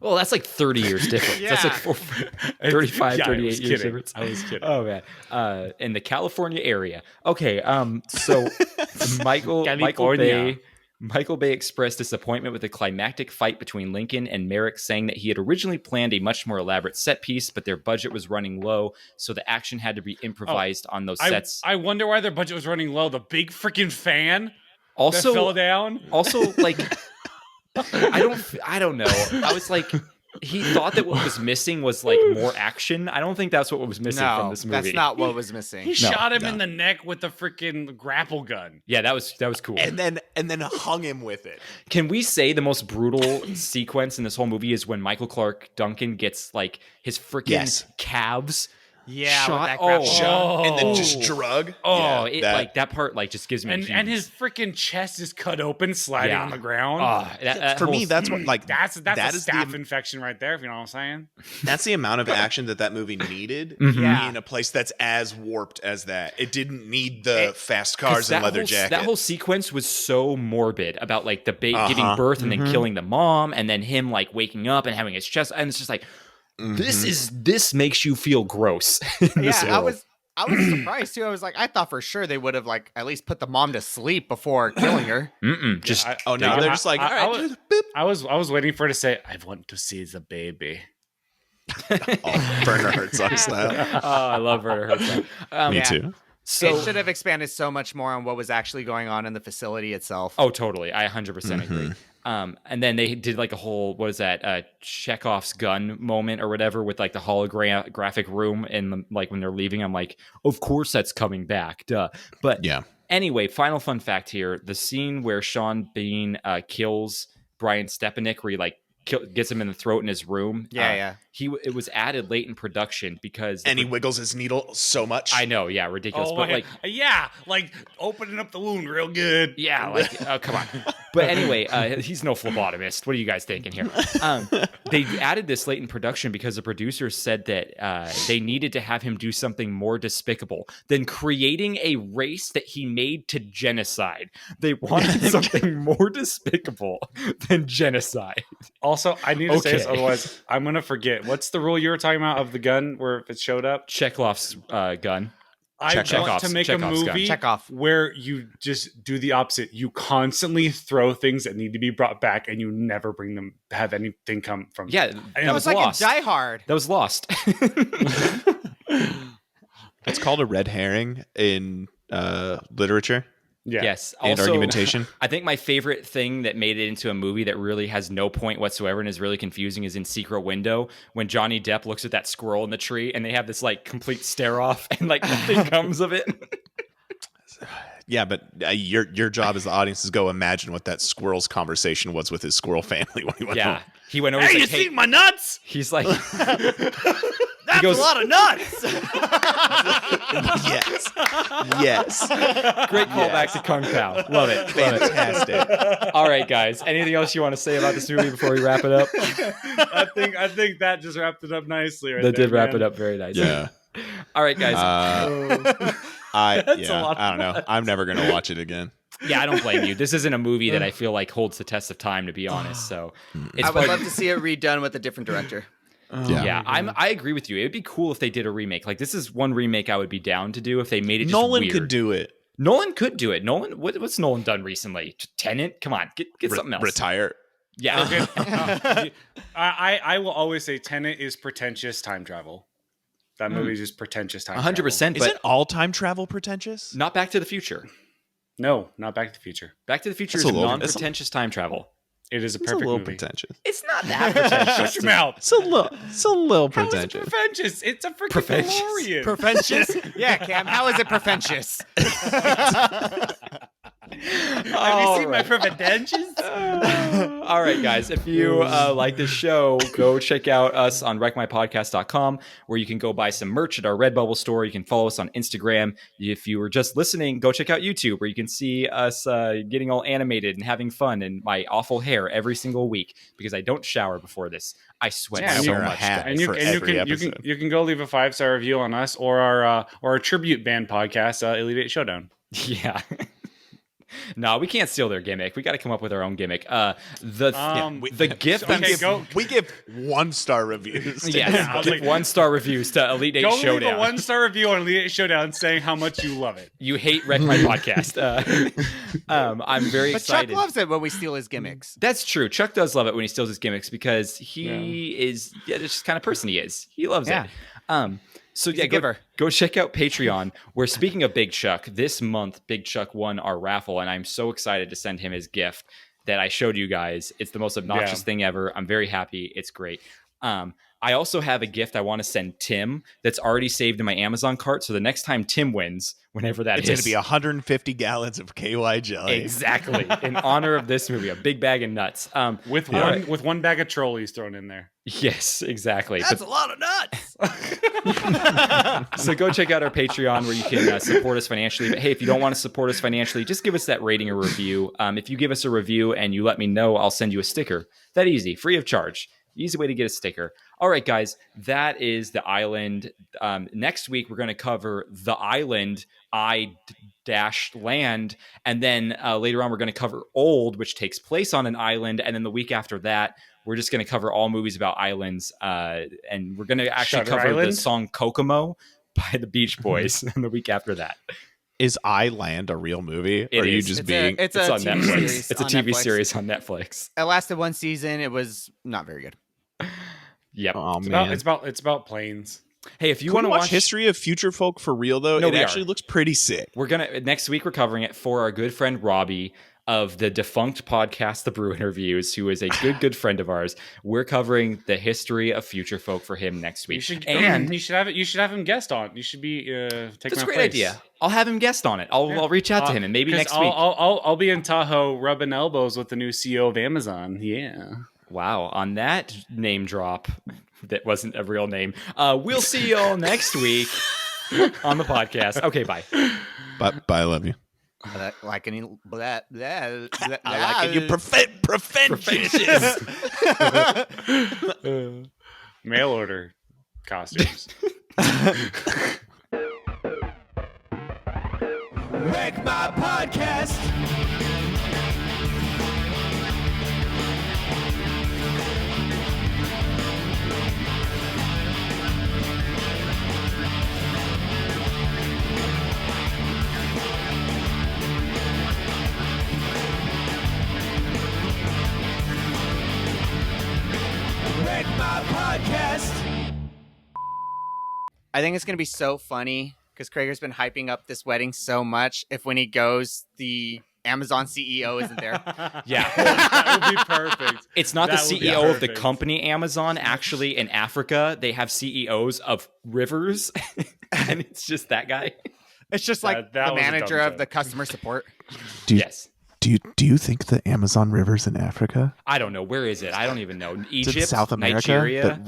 Well, that's like 30 years difference. That's like 35, 38 years difference. I was kidding. Oh man, in the California area. Okay, so Michael Bay expressed disappointment with the climactic fight between Lincoln and Merrick, saying that he had originally planned a much more elaborate set piece, but their budget was running low, so the action had to be improvised on those sets. I wonder why their budget was running low. The big freaking fan. Also, fell down. Also, like, I don't know. I was like, he thought that what was missing was like more action. I don't think that's what was missing from this movie. That's not what was missing. He shot him in the neck with the freaking grapple gun. Yeah, that was cool. And then hung him with it. Can we say the most brutal sequence in this whole movie is when Michael Clarke Duncan gets like his freaking calves shot? With that grapple gun. And then just drug. Oh, like that part like just gives me and his freaking chest is cut open, sliding on the ground. For me, that's what like that's that a is staph infection right there. If you know what I'm saying. That's the amount of action that movie needed in a place that's as warped as that. It didn't need the fast cars and leather jackets. That whole sequence was so morbid about like the giving birth and then killing the mom, and then him like waking up and having his chest, and it's just like. This makes you feel gross. I was surprised too. I was like, I thought for sure they would have like at least put the mom to sleep before killing her. They're just like, all right, I was waiting for her to say, I want to see the baby. Werner Herzog style. I love Werner Herzog. Me too. So it should have expanded so much more on what was actually going on in the facility itself. Oh, totally. I 100% agree. And then they did like a whole, what is that, Chekhov's gun moment or whatever with like the holographic room and like when they're leaving, I'm like, of course that's coming back, duh. But anyway, final fun fact here, the scene where Sean Bean kills Brian Stepanek, where he like gets him in the throat in his room. It was added late in production because he wiggles his needle so much. I know, ridiculous. But like opening up the wound real good. Come on. But anyway, he's no phlebotomist. What are you guys thinking here? They added this late in production because the producers said that they needed to have him do something more despicable than creating a race that he made to genocide. They wanted something more despicable than genocide. Also, I need to say this, otherwise I'm going to forget. What's the rule you were talking about of the gun where if it showed up? Chekhov's gun. I want to make a movie where you just do the opposite. You constantly throw things that need to be brought back, and you never have anything come from. Yeah, that was like Lost. a Die Hard. That was Lost. It's called a red herring in literature. Yeah. Yes. And also, argumentation. I think my favorite thing that made it into a movie that really has no point whatsoever and is really confusing is in Secret Window when Johnny Depp looks at that squirrel in the tree and they have this like complete stare off and like nothing comes of it. Yeah, but your job as the audience is go imagine what that squirrel's conversation was with his squirrel family when he went home. He went over. Hey, like, you see my nuts? He's like, That's a lot of nuts. Yes. Great callback to Kung Pao. Love it. Fantastic. All right, guys. Anything else you want to say about this movie before we wrap it up? I think that just wrapped it up nicely. That did wrap it up very nicely. Yeah. All right, guys. I don't know. I'm never gonna watch it again. Yeah, I don't blame you. This isn't a movie that I feel like holds the test of time, to be honest. So I would love to see it redone with a different director. I agree with you. It'd be cool if they did a remake. Like this is one remake I would be down to do if they made it. Just Nolan weird. could do it. Nolan could do it. Nolan, what's Nolan done recently? Tenet? Come on, get something else. Retire. Yeah. I will always say Tenet is pretentious time travel. That movie is just pretentious time 100%. Isn't all time travel pretentious? Not Back to the Future. No, not Back to the Future. Back to the Future is That's a little- non-pretentious time travel. It is a It's a perfect little movie. pretentious. It's not that pretentious. Shut your mouth. It's a little How is it pretentious. pretentious? It's a freaking Pretentious. DeLorean. Pretentious? Yeah, Cam. How is it pretentious? Have you seen my pretentious? All right, guys. If you like this show, go check out us on wreckmypodcast.com, where you can go buy some merch at our Redbubble store. You can follow us on Instagram. If you were just listening, go check out YouTube, where you can see us getting all animated and having fun and my awful hair every single week because I don't shower before this. I sweat so wear a much. hat. guys. And you for can every episode. you can go leave a 5-star review on us or our tribute band podcast, Elite 8 Showdown. Yeah. No, we can't steal their gimmick. We got to come up with our own gimmick. The gift. Okay, We give 1-star reviews. Yes, give 1-star reviews to Elite 8 Go Showdown. leave a 1-star review on Elite 8 Showdown saying how much you love it. You hate Wreck My Podcast. I'm very But excited. Chuck loves it when we steal his gimmicks. That's true. Chuck does love it when he steals his gimmicks because he is it's just the kind of person he is. He loves it. So He's a giver. Go check out Patreon. We're speaking of Big Chuck. This month, Big Chuck won our raffle, and I'm so excited to send him his gift that I showed you guys. It's the most obnoxious thing ever. I'm very happy. It's great. I also have a gift I want to send Tim that's already saved in my Amazon cart. So the next time Tim wins, whenever that it's going to be 150 gallons of KY jelly. Exactly. In honor of this movie, a big bag of nuts. With one bag of trolleys thrown in there. Yes, exactly. That's a lot of nuts. So go check out our Patreon where you can support us financially. But hey, if you don't want to support us financially, just give us that rating or review. If you give us a review and you let me know, I'll send you a sticker. That easy, free of charge. Easy way to get a sticker. All right, guys, that is The Island. Next week, we're going to cover The Island, I-Land. And then later on, we're going to cover Old, which takes place on an island. And then the week after that, we're just going to cover all movies about islands. And we're going to actually cover the song Kokomo by the Beach Boys and the week after that. Is Land a real movie? It or are you is. just It's being... It's on TV Netflix. series It's a on TV Netflix. series on Netflix. It lasted one season. It was not very good. Yep. Oh, man. It's about planes. Hey, if you Can want we to watch watch History of Future Folk for real, though? No, it we actually are. looks pretty sick. We're gonna next week we're covering it for our good friend Robbie of the defunct podcast The Brew Interviews, who is a good friend of ours. We're covering the history of Future Folk for him next week. You should have him guest on. You should be taking That's my a great place. idea. I'll have him guest on it. I'll reach out to him and maybe 'cause next week. I'll be in Tahoe rubbing elbows with the new CEO of Amazon. Yeah. Wow, on that name drop that wasn't a real name. We'll see you all next week on the podcast. Okay, bye. Bye, I love you. Like any blah, blah, blah, I like it. You pretentious. Mail order costumes. Wreck My Podcast. Wreck My Podcast. I think it's going to be so funny because Krager's been hyping up this wedding so much. If when he goes, the Amazon CEO isn't there. Yeah. That would be perfect. It's not That the would be CEO of the perfect. company Amazon. Actually, in Africa, they have CEOs of rivers, and it's just that guy. It's just like That the was a dumb manager of joke. the customer support. Yes. Do you think the Amazon River's in Africa? I don't know. Where is it? I don't even know. Is Egypt, it South America? Nigeria.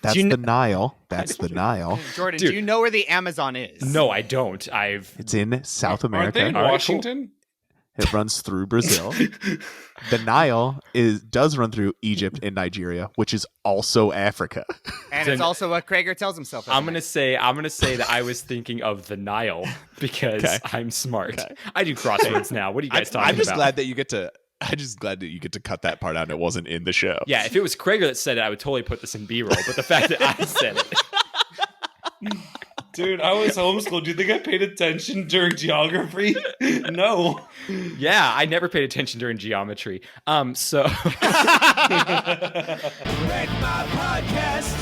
That's Do you the kn- Nile. That's the Nile. Jordan, Dude. do you know where the Amazon is? No, I don't. It's in South Aren't America. they in All right, Washington? It runs through Brazil. The Nile does run through Egypt and Nigeria, which is also Africa. And it's also what Krager tells himself. I'm gonna say that I was thinking of the Nile because Okay. I'm smart. I do crosswords now. What are you guys talking I'm just about? glad that you get to. I'm just glad that you get to cut that part out and it wasn't in the show. Yeah, if it was Krager that said it, I would totally put this in B-roll. But the fact that I said it, Dude, I was homeschooled. Do you think I paid attention during geography? No. yeah, I never paid attention during geometry. So Wreck My Podcast.